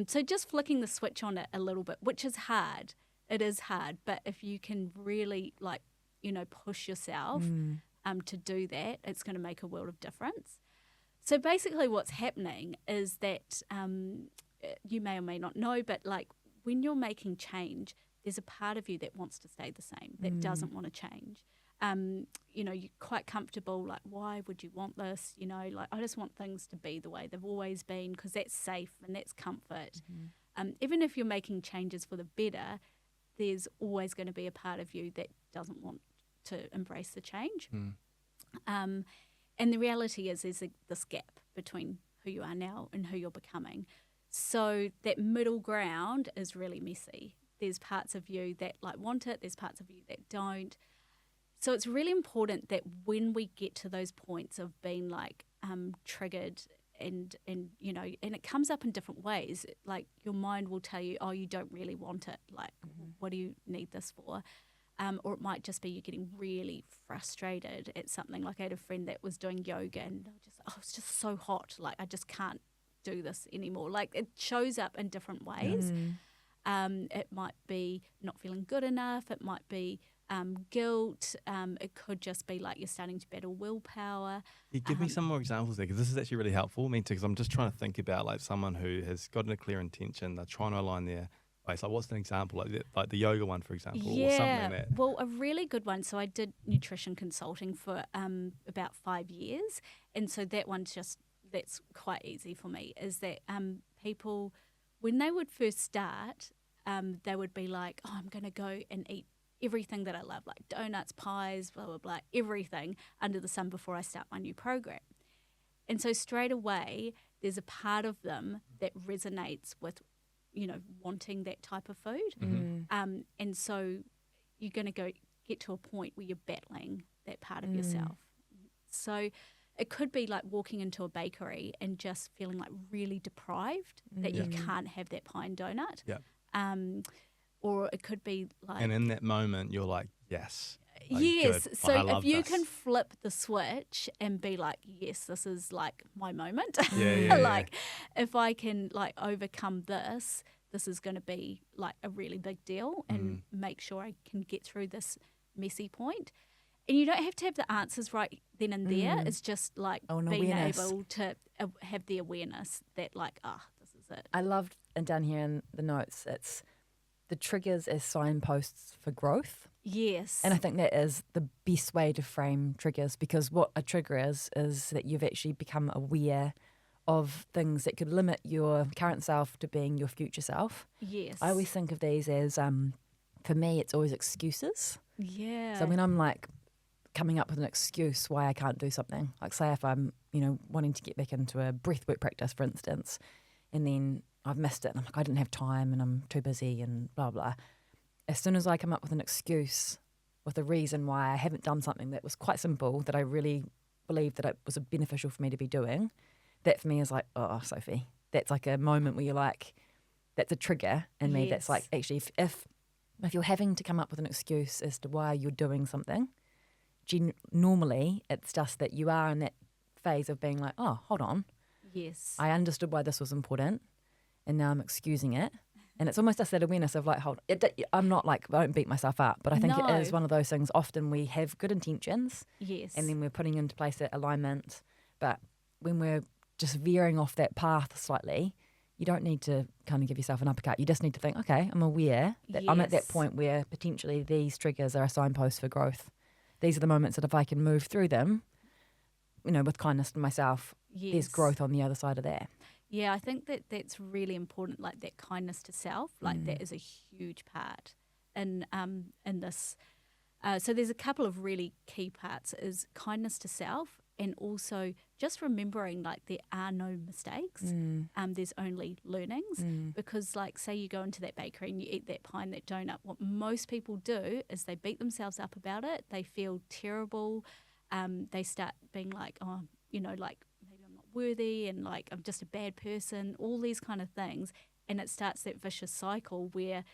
So just flicking the switch on it a little bit, which is hard. It is hard, but if you can really push yourself to do that, it's going to make a world of difference. So basically what's happening is that you may or may not know, but like when you're making change, there's a part of you that wants to stay the same, that doesn't want to change. You're quite comfortable, like, why would you want this? Like, I just want things to be the way they've always been, because that's safe and that's comfort. Even if you're making changes for the better, there's always going to be a part of you that doesn't want to embrace the change. And the reality is there's this gap between who you are now and who you're becoming. So that middle ground is really messy. There's parts of you that like want it, there's parts of you that don't. So it's really important that when we get to those points of being like triggered and it comes up in different ways. Like, your mind will tell you, oh, you don't really want it. Like, what do you need this for? Or it might just be you're getting really frustrated at something. Like, I had a friend that was doing yoga and it's just so hot. Like, I just can't do this anymore. Like, it shows up in different ways. It might be not feeling good enough. It might be guilt. It could just be like you're starting to battle willpower. You give me some more examples there, because this is actually really helpful. Me too, because I'm just trying to think about like someone who has gotten a clear intention. They're trying to align their base. Like, what's an example? Like the yoga one, for example, or something like that. Well, a really good one. So I did nutrition consulting for about 5 years, and so that one's that's quite easy for me. Is that people, when they would first start, they would be like, oh, I'm going to go and eat everything that I love, like donuts, pies, blah, blah, blah, everything under the sun before I start my new program. And so straight away, there's a part of them that resonates with, wanting that type of food. And so you're going to get to a point where you're battling that part of yourself. So it could be like walking into a bakery and just feeling like really deprived that you can't have that pie and donut. Yeah. Or it could be like... And in that moment, you're like, yes. Like, yes. good. So I love if you this. can flip the switch and be like, yes, this is like my moment. Yeah. Like if I can like overcome this is going to be like a really big deal and make sure I can get through this messy point. And you don't have to have the answers right then and there. It's just like being able to have the awareness that like, this is it. I loved, and down here in the notes, it's the triggers as signposts for growth. Yes. And I think that is the best way to frame triggers, because what a trigger is that you've actually become aware of things that could limit your current self to being your future self. Yes. I always think of these as, for me, it's always excuses. Yeah. So when I'm like coming up with an excuse why I can't do something, like say if I'm, wanting to get back into a breathwork practice, for instance, and then I've missed it and I'm like, I didn't have time and I'm too busy and blah, blah. As soon as I come up with an excuse with a reason why I haven't done something that was quite simple, that I really believe that it was beneficial for me to be doing, that for me is like, oh, Sophie, that's like a moment where you're like, that's a trigger in me. That's like, actually, if you're having to come up with an excuse as to why you're doing something, normally it's just that you are in that phase of being like, oh, hold on. Yes. I understood why this was important and now I'm excusing it. And it's almost just that awareness of like, I'm not like, I don't beat myself up, but I think it is one of those things. Often we have good intentions. Yes. And then we're putting into place that alignment. But when we're just veering off that path slightly, you don't need to kind of give yourself an uppercut. You just need to think, okay, I'm aware that I'm at that point where potentially these triggers are a signpost for growth. These are the moments that if I can move through them, with kindness to myself, there's growth on the other side of that. Yeah, I think that's really important, like that kindness to self, like that is a huge part in this. So there's a couple of really key parts, is kindness to self, and also just remembering like there are no mistakes. There's only learnings, because like say you go into that bakery and you eat that pie and that donut, what most people do is they beat themselves up about it. They feel terrible. They start being like, oh, like maybe I'm not worthy and like I'm just a bad person, all these kind of things. And it starts that vicious cycle where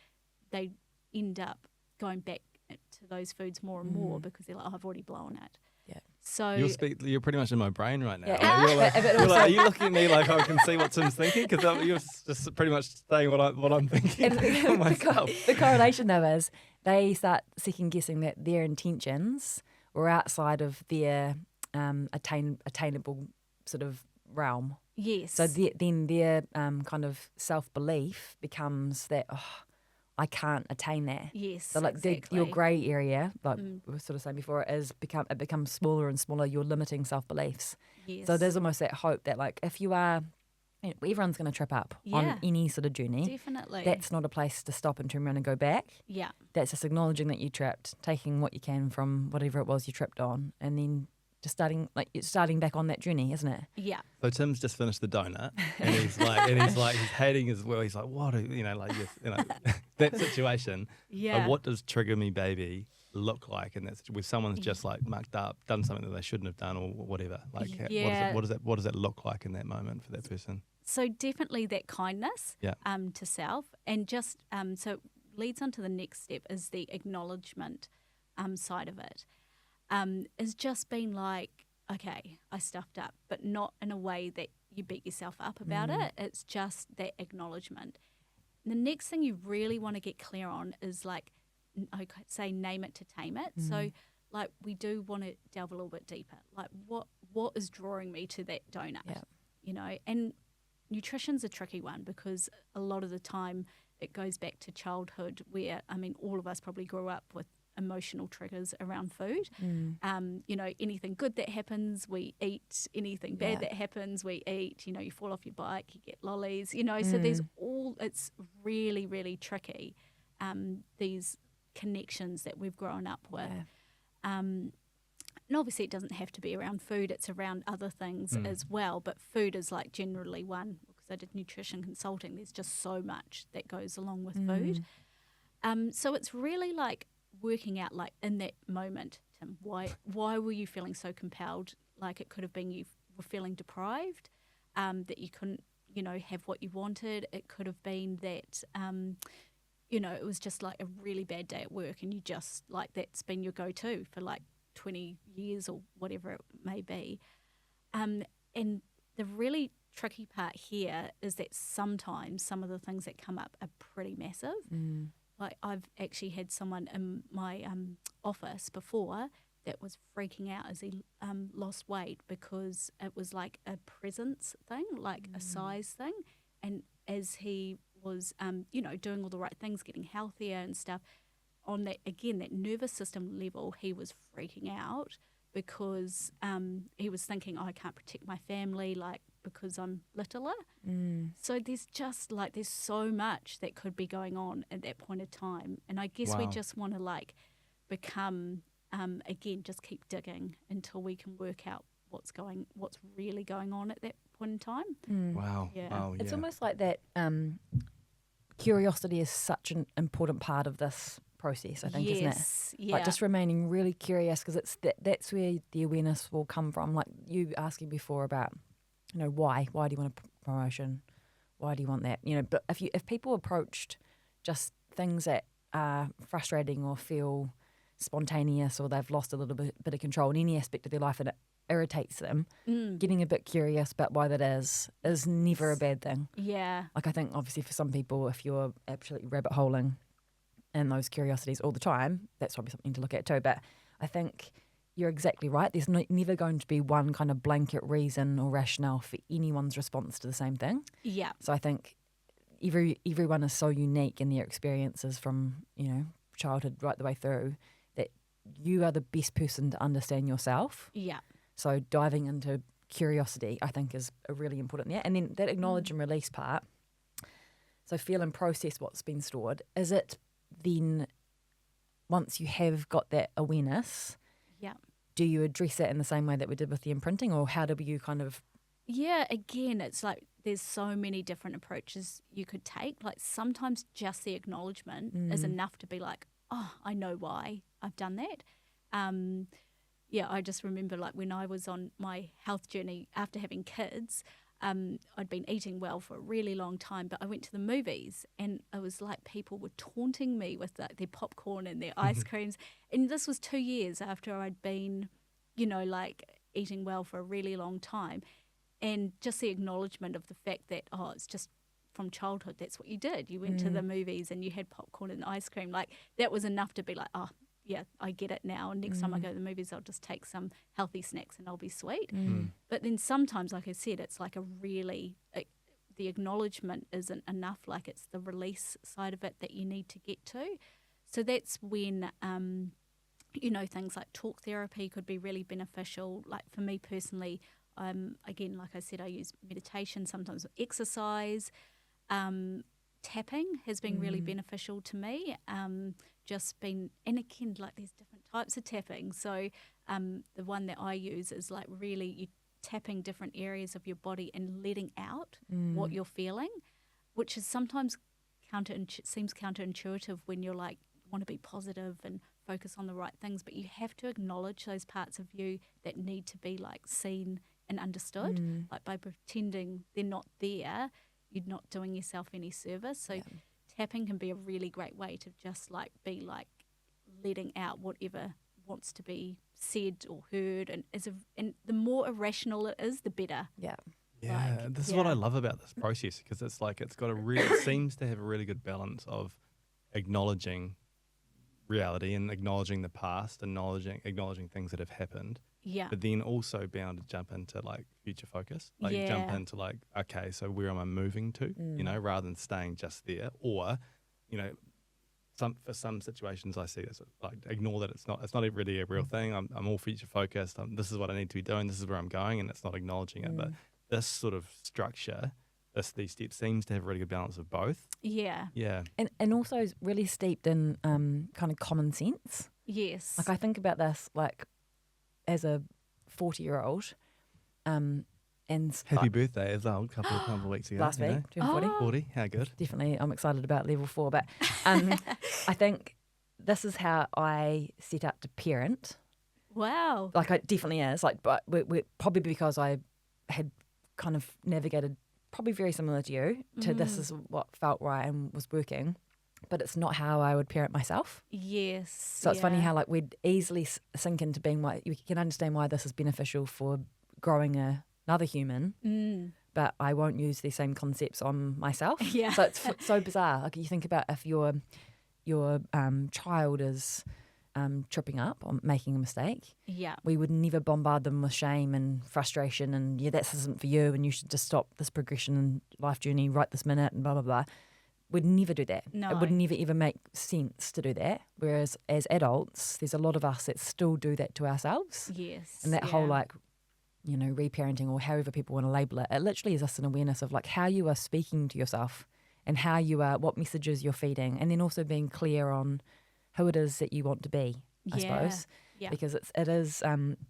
they end up going back to those foods more and more because they're like, oh, I've already blown it. Yeah. So you're pretty much in my brain right now. Yeah. You're like, are you looking at me like I can see what Tim's thinking? Because you're just pretty much saying what I'm thinking for myself. The correlation though is they start second guessing that their intentions were outside of their attainable sort of realm. Yes. So then their kind of self-belief becomes that, I can't attain that. Yes. So like exactly. your grey area, like we were sort of saying before, it becomes smaller and smaller, your limiting self-beliefs. Yes. So there's almost that hope that like if you are, everyone's going to trip up on any sort of journey. Definitely. That's not a place to stop and turn around and go back. Yeah. That's just acknowledging that you tripped, taking what you can from whatever it was you tripped on, and then just starting back on that journey, isn't it? Yeah. So Tim's just finished the donut, and he's hating as well. He's like, what? That situation. Yeah. Like, what does trigger me, baby, look like? And that's with someone's just like mucked up, done something that they shouldn't have done, or whatever. Like, what does that look like in that moment for that person? So definitely that kindness to self, and just so leads on to the next step is the acknowledgement side of it. Is just being like, okay, I stuffed up, but not in a way that you beat yourself up about it. It's just that acknowledgement. The next thing you really want to get clear on is like, I could say name it to tame it. So like we do want to delve a little bit deeper. Like what is drawing me to that donut, and nutrition's a tricky one because a lot of the time it goes back to childhood where, all of us probably grew up with emotional triggers around food. Anything good that happens, we eat. Anything bad that happens, we eat. You fall off your bike, you get lollies. So there's it's really, really tricky, these connections that we've grown up with. And obviously it doesn't have to be around food, it's around other things as well. But food is like generally one, because I did nutrition consulting, there's just so much that goes along with food. So it's really like working out like in that moment, Tim, why were you feeling so compelled? Like it could have been you were feeling deprived, that you couldn't, have what you wanted. It could have been that, it was just like a really bad day at work and you just like that's been your go-to for like 20 years or whatever it may be. And the really tricky part here is that sometimes some of the things that come up are pretty massive. Like I've actually had someone in my office before that was freaking out as he lost weight because it was like a presence thing, like a size thing. And as he was, doing all the right things, getting healthier and stuff, on that, again, that nervous system level, he was freaking out because he was thinking, I can't protect my family, like, because I'm littler. So there's just like, there's so much that could be going on at that point of time. And I guess we just want to like become, again, just keep digging until we can work out what's really going on at that point in time. Wow. It's almost like that curiosity is such an important part of this process, I think, isn't it? Yeah. Like just remaining really curious, because it's that's where the awareness will come from. Like you asking before about, why do you want a promotion? Why do you want that? But if people approached just things that are frustrating or feel spontaneous or they've lost a little bit of control in any aspect of their life and it irritates them, getting a bit curious about why that is never a bad thing. Yeah. Like I think obviously for some people, if you're absolutely rabbit holing in those curiosities all the time, that's probably something to look at too. But I think you're exactly right. There's never going to be one kind of blanket reason or rationale for anyone's response to the same thing. Yeah. So I think everyone is so unique in their experiences from, childhood right the way through, that you are the best person to understand yourself. Yeah. So diving into curiosity, I think, is a really important there. And then that acknowledge and release part, so feel and process what's been stored. Is it then, once you have got that awareness, do you address that in the same way that we did with the imprinting, or how do you kind of... Yeah, again, it's like there's so many different approaches you could take. Like sometimes just the acknowledgement is enough to be like, oh, I know why I've done that. I just remember like when I was on my health journey after having kids, I'd been eating well for a really long time, but I went to the movies and it was like people were taunting me with like their popcorn and their ice creams. And this was 2 years after I'd been, like eating well for a really long time. And just the acknowledgement of the fact that, it's just from childhood, that's what you did. You went to the movies and you had popcorn and ice cream. Like that was enough to be like, yeah, I get it now. And next time I go to the movies, I'll just take some healthy snacks and I'll be sweet. But then sometimes, like I said, it's like the acknowledgement isn't enough. Like it's the release side of it that you need to get to. So that's when, things like talk therapy could be really beneficial. Like for me personally, again, like I said, I use meditation, sometimes exercise. Tapping has been really beneficial to me. And again, like there's different types of tapping. So the one that I use is like really you tapping different areas of your body and letting out what you're feeling, which is sometimes seems counterintuitive when you're like want to be positive and focus on the right things, but you have to acknowledge those parts of you that need to be like seen and understood. Like by pretending they're not there, you're not doing yourself any service. So tapping can be a really great way to just like be like letting out whatever wants to be said or heard, and the more irrational it is, the better. This is what I love about this process, because it's like it's got it seems to have a really good balance of acknowledging reality and acknowledging the past, acknowledging things that have happened, but then also being able to jump into like future focus, like jump into like, okay, so where am I moving to, rather than staying just there, or for some situations I see this like ignore that it's not really a real thing. I'm all future focused. This is what I need to be doing. This is where I'm going, and it's not acknowledging it. But this sort of structure, these steps seems to have a really good balance of both. Yeah. And also is really steeped in kind of common sense. Yes. Like I think about this, like as a 40-year-old, and Happy birthday as well, a couple of weeks ago. last week, turned 40. 40, how good. Definitely, I'm excited about level 4. But I think this is how I set out to parent. Wow. Like, it definitely is. Like, but we're probably because I had kind of navigated, probably very similar to you, to this is what felt right and was working. But it's not how I would parent myself. Yes. So it's funny how, like, we'd easily sink into being you can understand why this is beneficial for growing another human, but I won't use the same concepts on myself. Yeah. So it's so bizarre. Like, you think about if your child is tripping up or making a mistake, Yeah. we would never bombard them with shame and frustration and, this isn't for you and you should just stop this progression and life journey right this minute and blah, blah, blah. We'd never do that. No. It would never ever make sense to do that. Whereas as adults, there's a lot of us that still do that to ourselves. Yes. And that whole, like, reparenting, or however people want to label it, it literally is just an awareness of, like, how you are speaking to yourself and how you are, what messages you're feeding, and then also being clear on who it is that you want to be, I suppose. Yeah. Because it is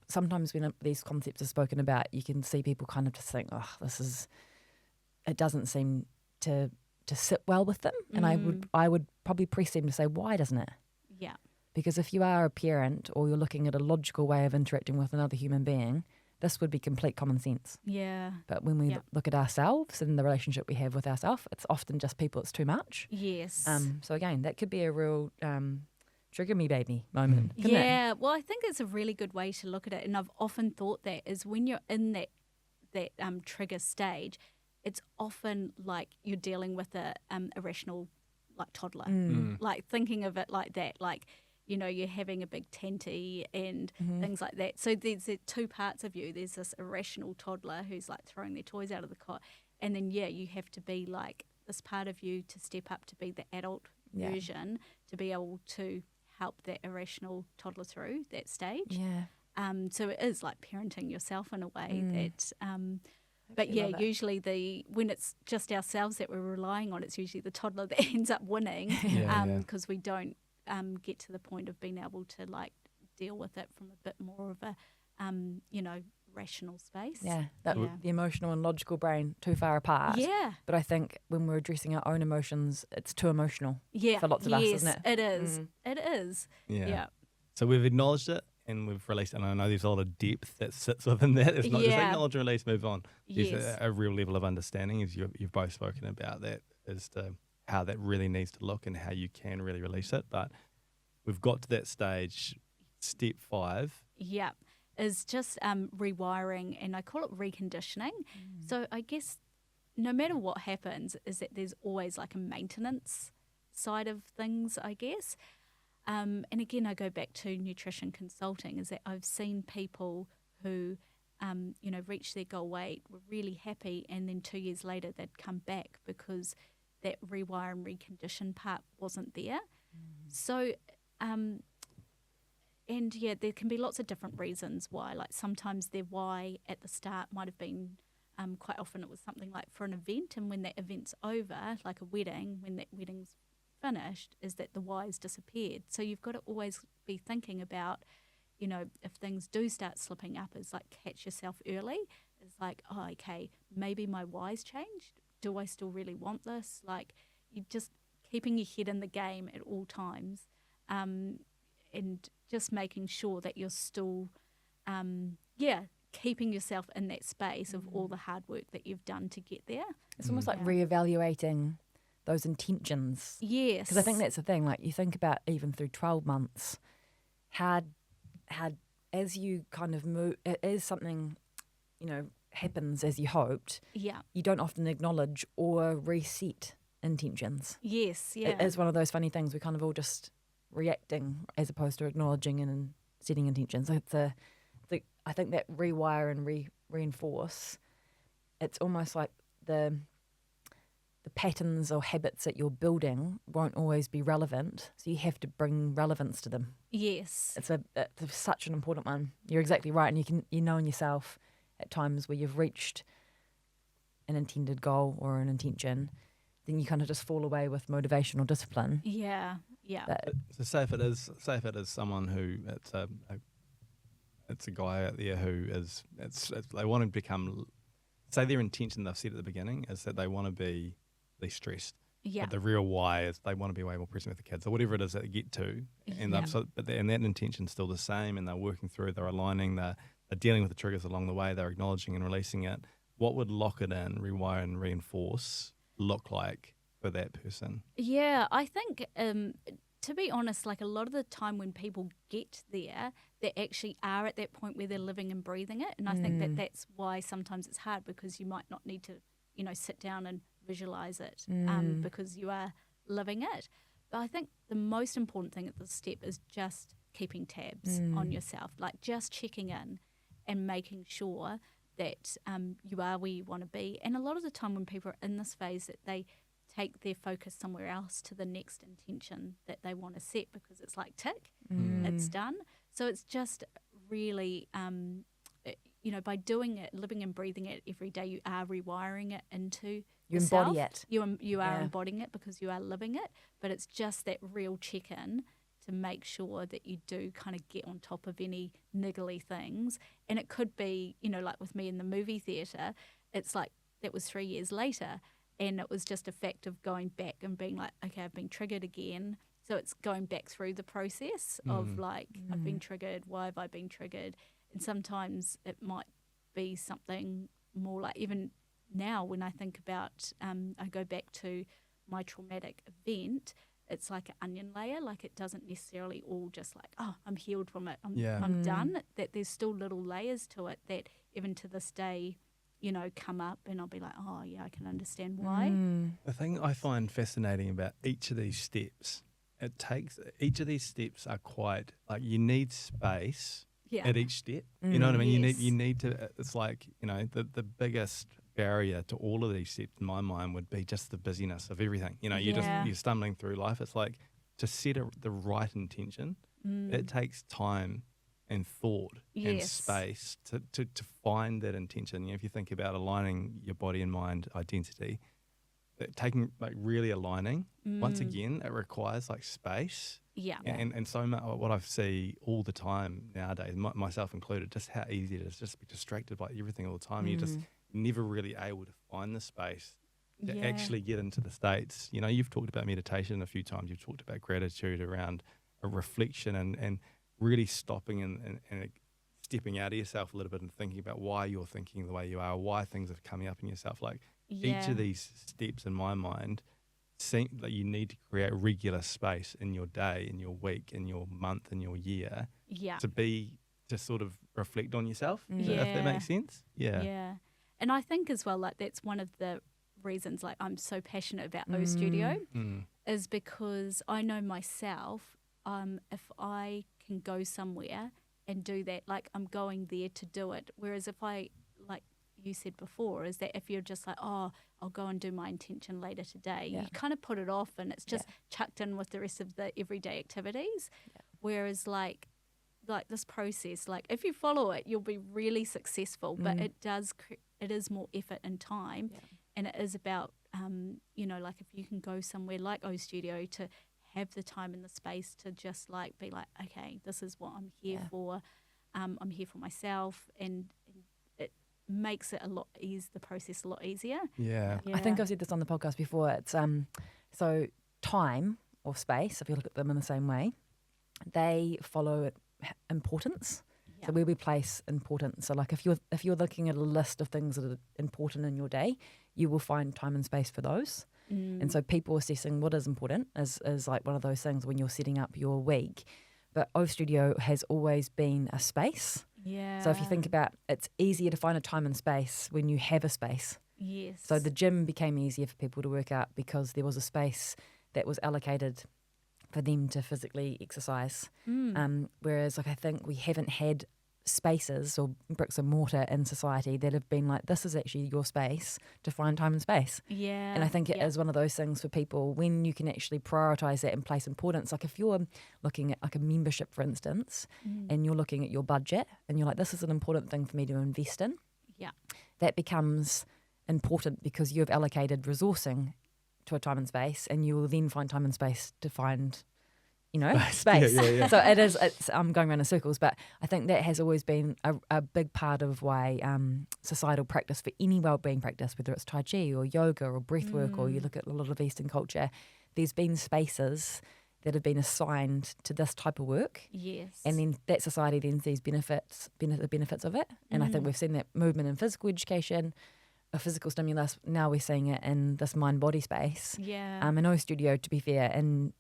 sometimes when these concepts are spoken about, you can see people kind of just think, it doesn't seem to sit well with them. And I would probably press them to say, why doesn't it? Yeah. Because if you are a parent or you're looking at a logical way of interacting with another human being, this would be complete common sense. Yeah. But when we look at ourselves and the relationship we have with ourselves, it's often just people, it's too much. Yes. So again, that could be a real trigger me baby moment. couldn't it? Yeah. Well, I think it's a really good way to look at it. And I've often thought that is when you're in that trigger stage, it's often like you're dealing with a irrational, like, toddler. Like, thinking of it like that, like, you're having a big tenty and things like that. So there's two parts of you. There's this irrational toddler who's, like, throwing their toys out of the cot. And then, you have to be, like, this part of you to step up to be the adult version, to be able to help that irrational toddler through that stage. Yeah. So it is like parenting yourself in a way that... But usually when it's just ourselves that we're relying on, it's usually the toddler that ends up winning because we don't get to the point of being able to, like, deal with it from a bit more of a, rational space. Yeah, the emotional and logical brain too far apart. Yeah. But I think when we're addressing our own emotions, it's too emotional for lots of us, isn't it? It is. It is. Yeah. So we've acknowledged it. And we've released, and I know there's a lot of depth that sits within that. It's not just acknowledge, release, move on. There's a real level of understanding, as you've both spoken about that, as to how that really needs to look and how you can really release it. But we've got to that stage, step 5. Yeah, is just rewiring, and I call it reconditioning. So I guess no matter what happens, is that there's always, like, a maintenance side of things, I guess. And again, I go back to nutrition consulting, is that I've seen people who, reach their goal weight, were really happy, and then 2 years later they'd come back because that rewire and recondition part wasn't there. So, there can be lots of different reasons why. Like, sometimes their why at the start might have been, quite often it was something like for an event, and when that event's over, like a wedding, when that wedding's finished, is that the why's disappeared. So you've got to always be thinking about, if things do start slipping up, is like catch yourself early. It's like, oh, okay, maybe my why's changed. Do I still really want this? Like, you just keeping your head in the game at all times, and just making sure that you're still, keeping yourself in that space of all the hard work that you've done to get there. It's almost like reevaluating those intentions. Yes. Because I think that's the thing, like, you think about even through 12 months, how as you kind of move, as something, happens as you hoped, you don't often acknowledge or reset intentions. Yes, yeah. It is one of those funny things, we're kind of all just reacting as opposed to acknowledging and setting intentions. So I think that rewire and reinforce, it's almost like the patterns or habits that you're building won't always be relevant, so you have to bring relevance to them. Yes. It's such an important one. You're exactly right, and you know in yourself at times where you've reached an intended goal or an intention, then you kind of just fall away with motivation or discipline. Yeah. So say if it is someone who it's a it's a guy out there who is, they want to become, say their intention they've said at the beginning is that they want to be less stressed. Yeah. But the real why is they want to be way more present with the kids or whatever it is that they get to. And, Yeah. and that intention's still the same, and they're working through, they're aligning, they're dealing with the triggers along the way, they're acknowledging and releasing it. What would lock it in, rewire and reinforce look like for that person? Yeah, I think, to be honest, like a lot of the time when people get there, they actually are at that point where they're living and breathing it. And I think that that's why sometimes it's hard, because you might not need to, sit down and visualize it because you are living it. But I think the most important thing at this step is just keeping tabs on yourself, like just checking in and making sure that you are where you want to be. And a lot of the time when people are in this phase, that they take their focus somewhere else to the next intention that they want to set, because it's like tick, it's done. So it's just really, by doing it, living and breathing it every day, you are rewiring it into yourself. Embody it. You are embodying it because you are living it. But it's just that real check-in to make sure that you do kind of get on top of any niggly things. And it could be, like with me in the movie theatre, it's like that was 3 years later, and it was just a fact of going back and being like, okay, I've been triggered again. So it's going back through the process of like, I've been triggered, why have I been triggered? And sometimes it might be something more like, even now when I think about, I go back to my traumatic event, it's like an onion layer. Like it doesn't necessarily all just like, oh, I'm healed from it, I'm done. That there's still little layers to it that even to this day, come up, and I'll be like, oh yeah, I can understand why. The thing I find fascinating about each of these steps, each of these steps are quite, like, you need space at each step. You know what I mean? Yes. You need to, it's like, the biggest barrier to all of these steps in my mind would be just the busyness of everything. You're stumbling through life. It's like to set the right intention. It takes time and thought and space to find that intention. If you think about aligning your body and mind identity, really aligning, once again, it requires like space. Yeah. And so much, what I see all the time nowadays, myself included, just how easy it is just to be distracted by everything all the time. You're just never really able to find the space to actually get into the states. You've talked about meditation a few times. You've talked about gratitude around a reflection and really stopping and stepping out of yourself a little bit and thinking about why you're thinking the way you are, why things are coming up in yourself. Like each of these steps in my mind seem that you need to create regular space in your day, in your week, in your month, in your year to sort of reflect on yourself, if that makes sense. Yeah. And I think as well, like that's one of the reasons like I'm so passionate about O-Studio is because I know myself, if I can go somewhere and do that, like I'm going there to do it. Whereas if I, like you said before, is that if you're just like, oh, I'll go and do my intention later today, you kind of put it off and it's just chucked in with the rest of the everyday activities. Whereas like this process, like if you follow it, you'll be really successful, but it is more effort and time. And it is about, like if you can go somewhere like O-Studio to have the time and the space to just like be like, okay, this is what I'm here for. I'm here for myself, and it makes it the process a lot easier. Yeah. I think I've said this on the podcast before. It's so time or space, if you look at them in the same way, they follow importance. So where we place importance. So like if you're looking at a list of things that are important in your day, you will find time and space for those. And so people assessing what is important is like one of those things when you're setting up your week. But O-Studio has always been a space. Yeah. So if you think about, it's easier to find a time and space when you have a space. Yes. So the gym became easier for people to work out because there was a space that was allocated for them to physically exercise. Whereas like I think we haven't had spaces or bricks and mortar in society that have been like, this is actually your space to find time and space. Yeah. And I think it is one of those things for people when you can actually prioritise that and place importance. Like if you're looking at like a membership, for instance, and you're looking at your budget and you're like, this is an important thing for me to invest in. Yeah. That becomes important because you've allocated resourcing to a time and space, and you will then find time and space to find space. Yeah. So I'm going around in circles, but I think that has always been a big part of why societal practice for any wellbeing practice, whether it's Tai Chi or yoga or breathwork, or you look at a lot of Eastern culture, there's been spaces that have been assigned to this type of work. Yes. And then that society then sees the benefits of it. And I think we've seen that movement in physical education, a physical stimulus. Now we're seeing it in this mind-body space. Yeah. And O-Studio, to be fair, in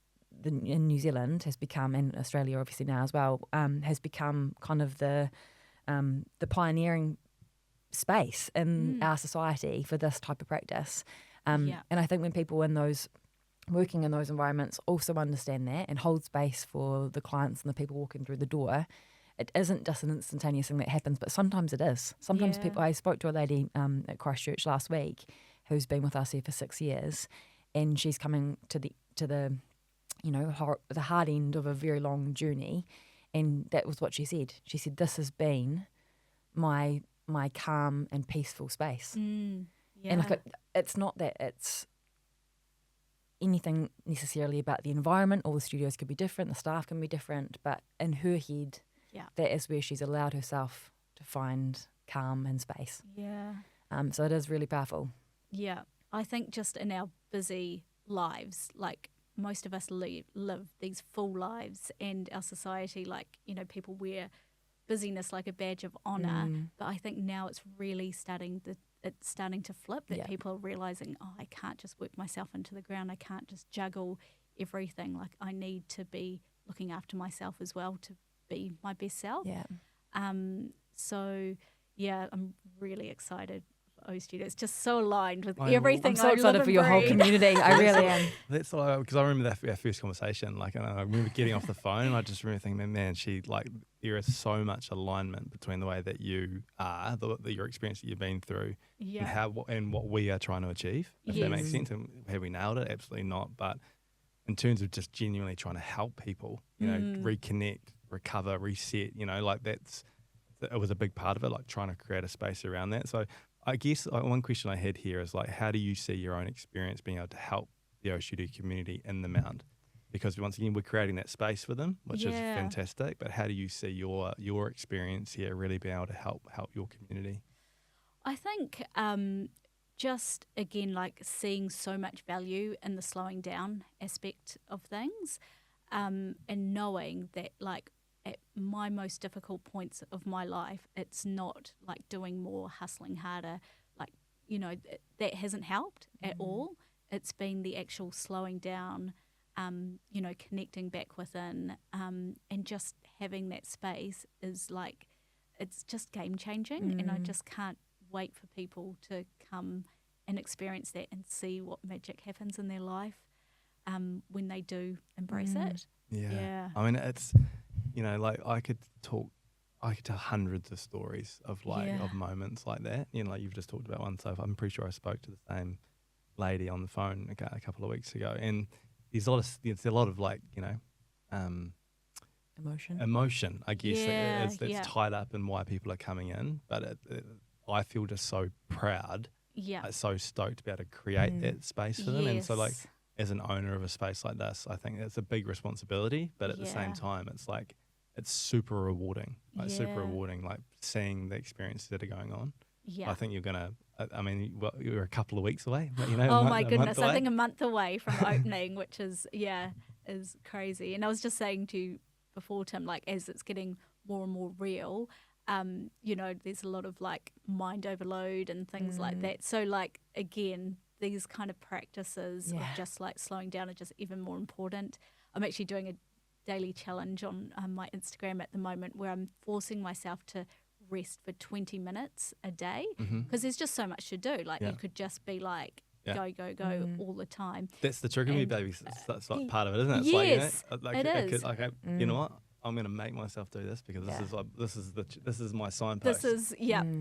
New Zealand has become, and Australia obviously now as well, has become kind of the pioneering space in our society for this type of practice. And I think when people working in those environments also understand that and hold space for the clients and the people walking through the door, it isn't just an instantaneous thing that happens, but sometimes it is. Sometimes people. I spoke to a lady at Christchurch last week who's been with us here for 6 years, and she's coming to the the hard end of a very long journey, and that was what she said. She said, "This has been my calm and peaceful space." And it's not that it's anything necessarily about the environment. All the studios could be different, the staff can be different, but in her head, that is where she's allowed herself to find calm and space. So it is really powerful. I think just in our busy lives, like most of us live these full lives, and our society, people wear busyness like a badge of honour, but I think now it's really starting to flip, that people are realising, I can't just work myself into the ground, I can't just juggle everything, like I need to be looking after myself as well to be my best self. So I'm really excited. O-Studio, it's just so aligned with everything. I'm so excited for your whole community. I really am. That's because I remember our first conversation. Like, and I remember getting off the phone, and I just remember thinking, man, there is so much alignment between the way that you are, your experience that you've been through, and what we are trying to achieve. If that makes sense. And have we nailed it? Absolutely not. But in terms of just genuinely trying to help people, reconnect, recover, reset, it was a big part of it. Like trying to create a space around that. So I guess one question I had here is how do you see your own experience being able to help the O-Studio community in the Mount? Because once again, we're creating that space for them, which is fantastic. But how do you see your experience here really being able to help your community? I think just again, seeing so much value in the slowing down aspect of things, and knowing that at my most difficult points of my life, it's not doing more, hustling harder, that hasn't helped at all. It's been the actual slowing down, connecting back within, and just having that space is it's just game changing. And I just can't wait for people to come and experience that and see what magic happens in their life when they do embrace it. Yeah. I mean, it's, I could tell hundreds of stories of moments like that. You've just talked about one, so I'm pretty sure I spoke to the same lady on the phone a couple of weeks ago, and there's a lot of emotion, I guess, that's tied up in why people are coming in. But I feel just so proud, so stoked to be able to create that space for them, and so as an owner of a space like this, I think it's a big responsibility, but at the same time, it's super rewarding, seeing the experiences that are going on. I think you're gonna. You're a couple of weeks away. But, oh my goodness! I think a month away from opening, which is crazy. And I was just saying to you before, Tim, as it's getting more and more real, there's a lot of mind overload and things like that. So again, these kind of practices of just slowing down are just even more important. I'm actually doing a daily challenge on my Instagram at the moment where I'm forcing myself to rest for 20 minutes a day because there's just so much to do. You could just be go all the time. That's the trick of me, baby. That's part of it, isn't it? Yes, it is. You know what? I'm going to make myself do this because this is my signpost. This is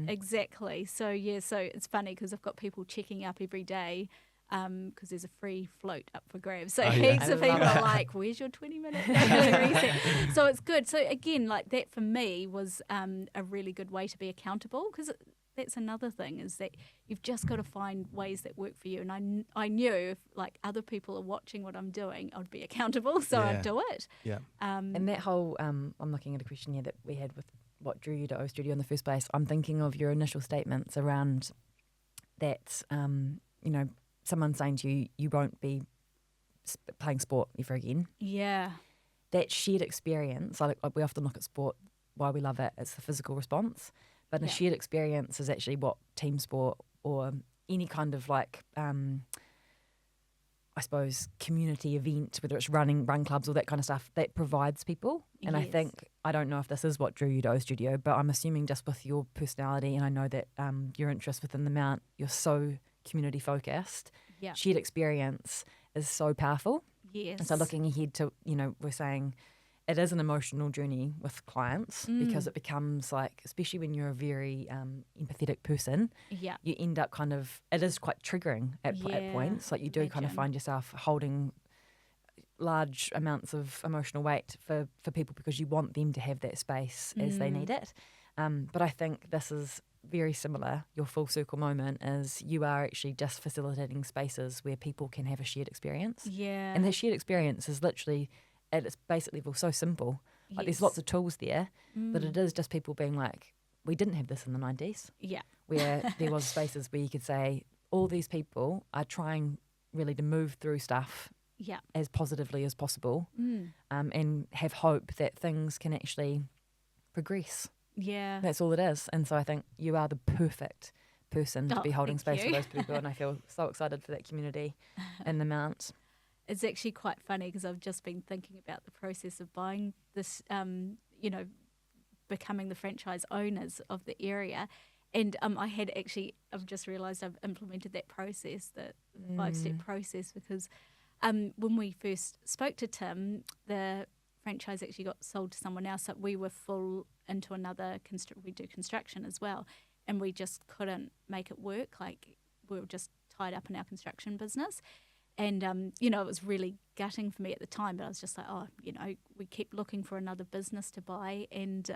exactly. So so it's funny because I've got people checking up every day because there's a free float up for grabs. So heaps of people are like, "Where's your 20-minute reset?" So it's good. So again, that for me was a really good way to be accountable because that's another thing, is that you've just got to find ways that work for you. And I knew if like other people are watching what I'm doing, I'd be accountable, so I'd do it. Yeah. And that whole, I'm looking at a question here that we had with what drew you to O-Studio in the first place. I'm thinking of your initial statements around that, someone saying to you, you won't be playing sport ever again. Yeah. That shared experience, like we often look at sport, why we love it, it's the physical response. But a shared experience is actually what team sport or any kind of like, I suppose, community event, whether it's run clubs or that kind of stuff, that provides people. And I think, I don't know if this is what drew you to O-Studio, but I'm assuming just with your personality, and I know that your interest within the Mount, you're so community focused. Yeah. Shared experience is so powerful. Yes. And so looking ahead to, we're saying it is an emotional journey with clients because it becomes like, especially when you're a very empathetic person, you end up kind of, it is quite triggering at points. Like you do kind of find yourself holding large amounts of emotional weight for people because you want them to have that space as they need it. But I think this is very similar. Your full circle moment is you are actually just facilitating spaces where people can have a shared experience. Yeah. And the shared experience is literally at its basic level so simple. Like there's lots of tools there, but it is just people being like, we didn't have this in the 90s. Yeah. Where there was spaces where you could say, all these people are trying really to move through stuff as positively as possible and have hope that things can actually progress. Yeah. That's all it is. And so I think you are the perfect person to be holding space for those people. And I feel so excited for that community in the Mount. It's actually quite funny because I've just been thinking about the process of buying this, becoming the franchise owners of the area. And I've just realised I've implemented that process, the 5-step process, because when we first spoke to Tim, the franchise actually got sold to someone else. So we were full into another, we do construction as well, and we just couldn't make it work. Like we were just tied up in our construction business. And, it was really gutting for me at the time, but I was just like, we keep looking for another business to buy. And,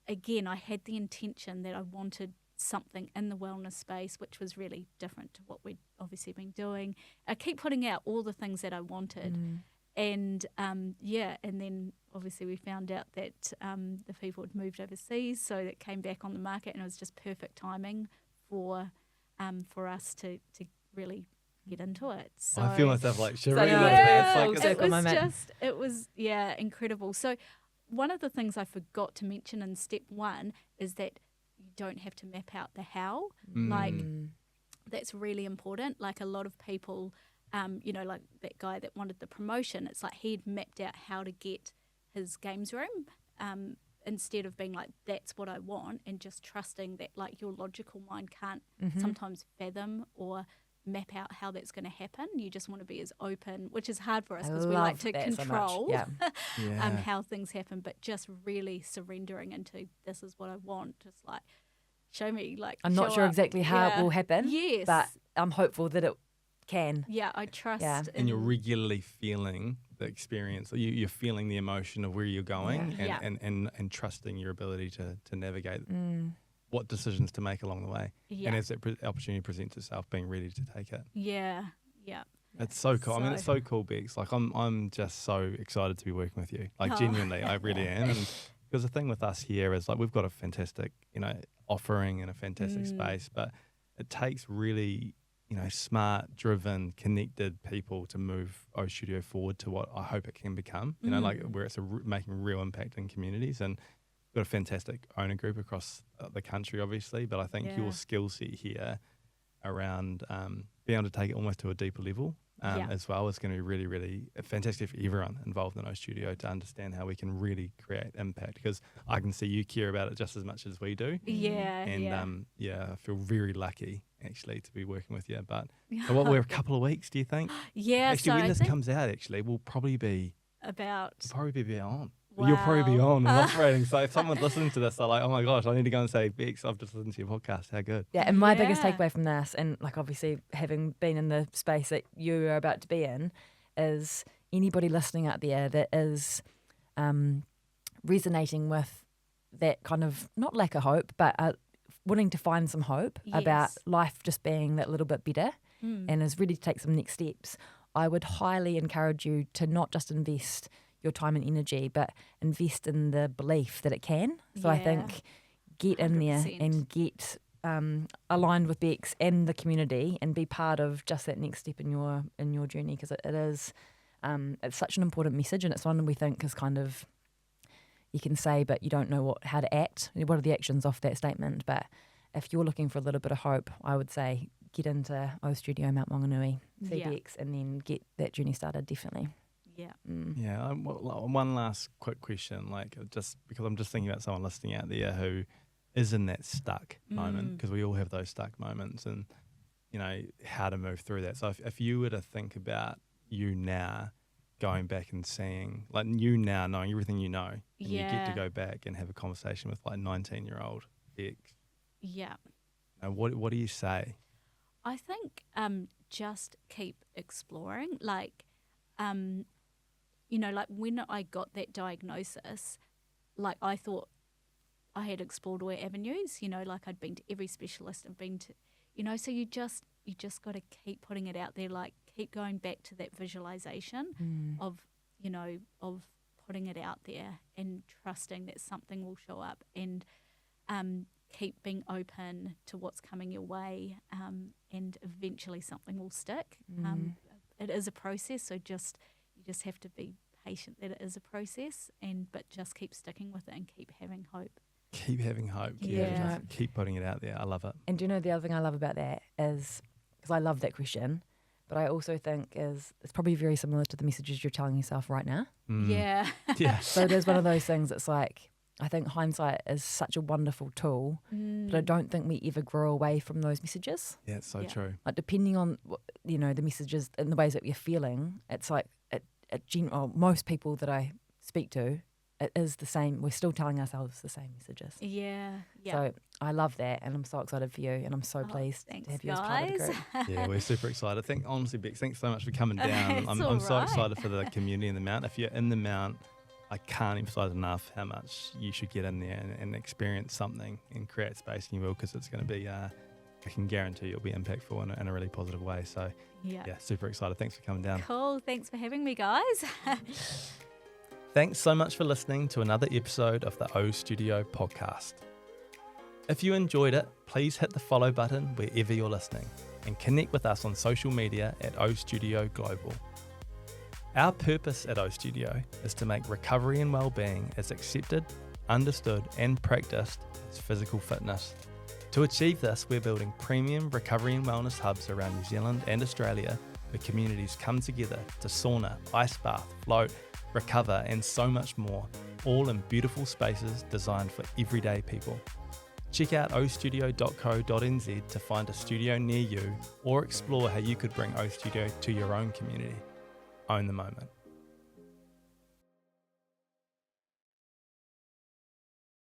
again, I had the intention that I wanted something in the wellness space, which was really different to what we'd obviously been doing. I keep putting out all the things that I wanted. And, and then obviously we found out that the people had moved overseas, so that came back on the market, and it was just perfect timing for us to really get into it. So I feel myself like shivering. It was incredible. So one of the things I forgot to mention in step 1 is that you don't have to map out the how. Like that's really important. Like a lot of people, like that guy that wanted the promotion, it's like he'd mapped out how to get his games room instead of being like, that's what I want, and just trusting that like your logical mind can't sometimes fathom or map out how that's going to happen. You just want to be as open, which is hard for us because we like to control how things happen, but just really surrendering into this is what I want. Just like show me, like I'm not sure exactly how it will happen, but I'm hopeful that it can. Yeah, I trust. Yeah. And you're regularly feeling the experience. You're feeling the emotion of where you're going and trusting your ability to navigate what decisions to make along the way. Yeah. And as that opportunity presents itself, being ready to take it. Yeah. It's so cool. I mean, it's so cool, Bex. Like, I'm just so excited to be working with you. Like, genuinely, I really am. And because the thing with us here is, like, we've got a fantastic, offering and a fantastic space, but it takes really, smart, driven, connected people to move O-Studio forward to what I hope it can become, like where it's making a real impact in communities. And got a fantastic owner group across the country, obviously, but I think your skill set here around being able to take it almost to a deeper level as well is going to be really, really fantastic for everyone involved in O-Studio to understand how we can really create impact, because I can see you care about it just as much as we do. I feel very lucky actually to be working with you. But so we're a couple of weeks, do you think? Actually, when this comes out, actually, we'll probably be on. Wow. You'll probably be on and operating. So if someone's listening to this, they're like, oh my gosh, I need to go and say, Bex, I've just listened to your podcast. How good. Yeah, and my biggest takeaway from this, and like obviously having been in the space that you are about to be in, is anybody listening out there that is resonating with that kind of, not lack of hope, but wanting to find some hope about Yes. life just being that little bit better and is ready to take some next steps, I would highly encourage you to not just invest your time and energy, but invest in the belief that it can. So I Yeah. think get in there 100%. and get aligned with Bex and the community and be part of just that next step in your journey, because it is it's such an important message, and it's one we think is kind of, you can say but you don't know how to act. What are the actions off that statement? But if you're looking for a little bit of hope, I would say get into O-Studio Mount Maunganui, see Yeah. Bex, and then get that journey started, definitely. Yeah. Yeah, one last quick question, just because I'm just thinking about someone listening out there who is in that stuck moment, because we all have those stuck moments, and how to move through that. So if you were to think about you now, going back and seeing, you now knowing everything you know, and you get to Yeah. go back and have a conversation with 19-year-old Bex, Yeah. what do you say? I think just keep exploring. When I got that diagnosis, I thought I had explored all avenues. I'd been to every specialist. I've been to, so you just got to keep putting it out there. Keep going back to that visualization of putting it out there and trusting that something will show up, and keep being open to what's coming your way, and eventually something will stick. It is a process, so you just have to be patient that it is a process, but just keep sticking with it and keep having hope. Keep having hope. Yeah. Just keep putting it out there. I love it. And do you know the other thing I love about that is, because I love that question, but I also think it's probably very similar to the messages you're telling yourself right now. Yeah. Yeah. So it is one of those things that's I think hindsight is such a wonderful tool, but I don't think we ever grow away from those messages. Yeah, it's so Yeah. true. Depending on, the messages and the ways that you're feeling, it's most people that I speak to, it is the same. We're still telling ourselves the same messages. Yeah. So I love that, and I'm so excited for you, and I'm so pleased Thanks, to have you as part of the guys. group. Yeah, we're super excited. Honestly, Bex, thanks so much for coming down. It's I'm all so right. excited for the community in the Mount. If you're in the Mount, I can't emphasize enough how much you should get in there and experience something and create space, and you will, because it's going to be, I can guarantee you'll be impactful in a really positive way. So Yeah. yeah, super excited. Thanks for coming down. Cool. Thanks for having me, guys. Thanks so much for listening to another episode of the O-Studio podcast. If you enjoyed it, please hit the follow button wherever you're listening, and connect with us on social media at O-Studio Global. Our purpose at O-Studio is to make recovery and wellbeing as accepted, understood and practiced as physical fitness. To achieve this, we're building premium recovery and wellness hubs around New Zealand and Australia, where communities come together to sauna, ice bath, float, recover and so much more, all in beautiful spaces designed for everyday people. Check out ostudio.co.nz to find a studio near you, or explore how you could bring O-Studio to your own community. Own the moment.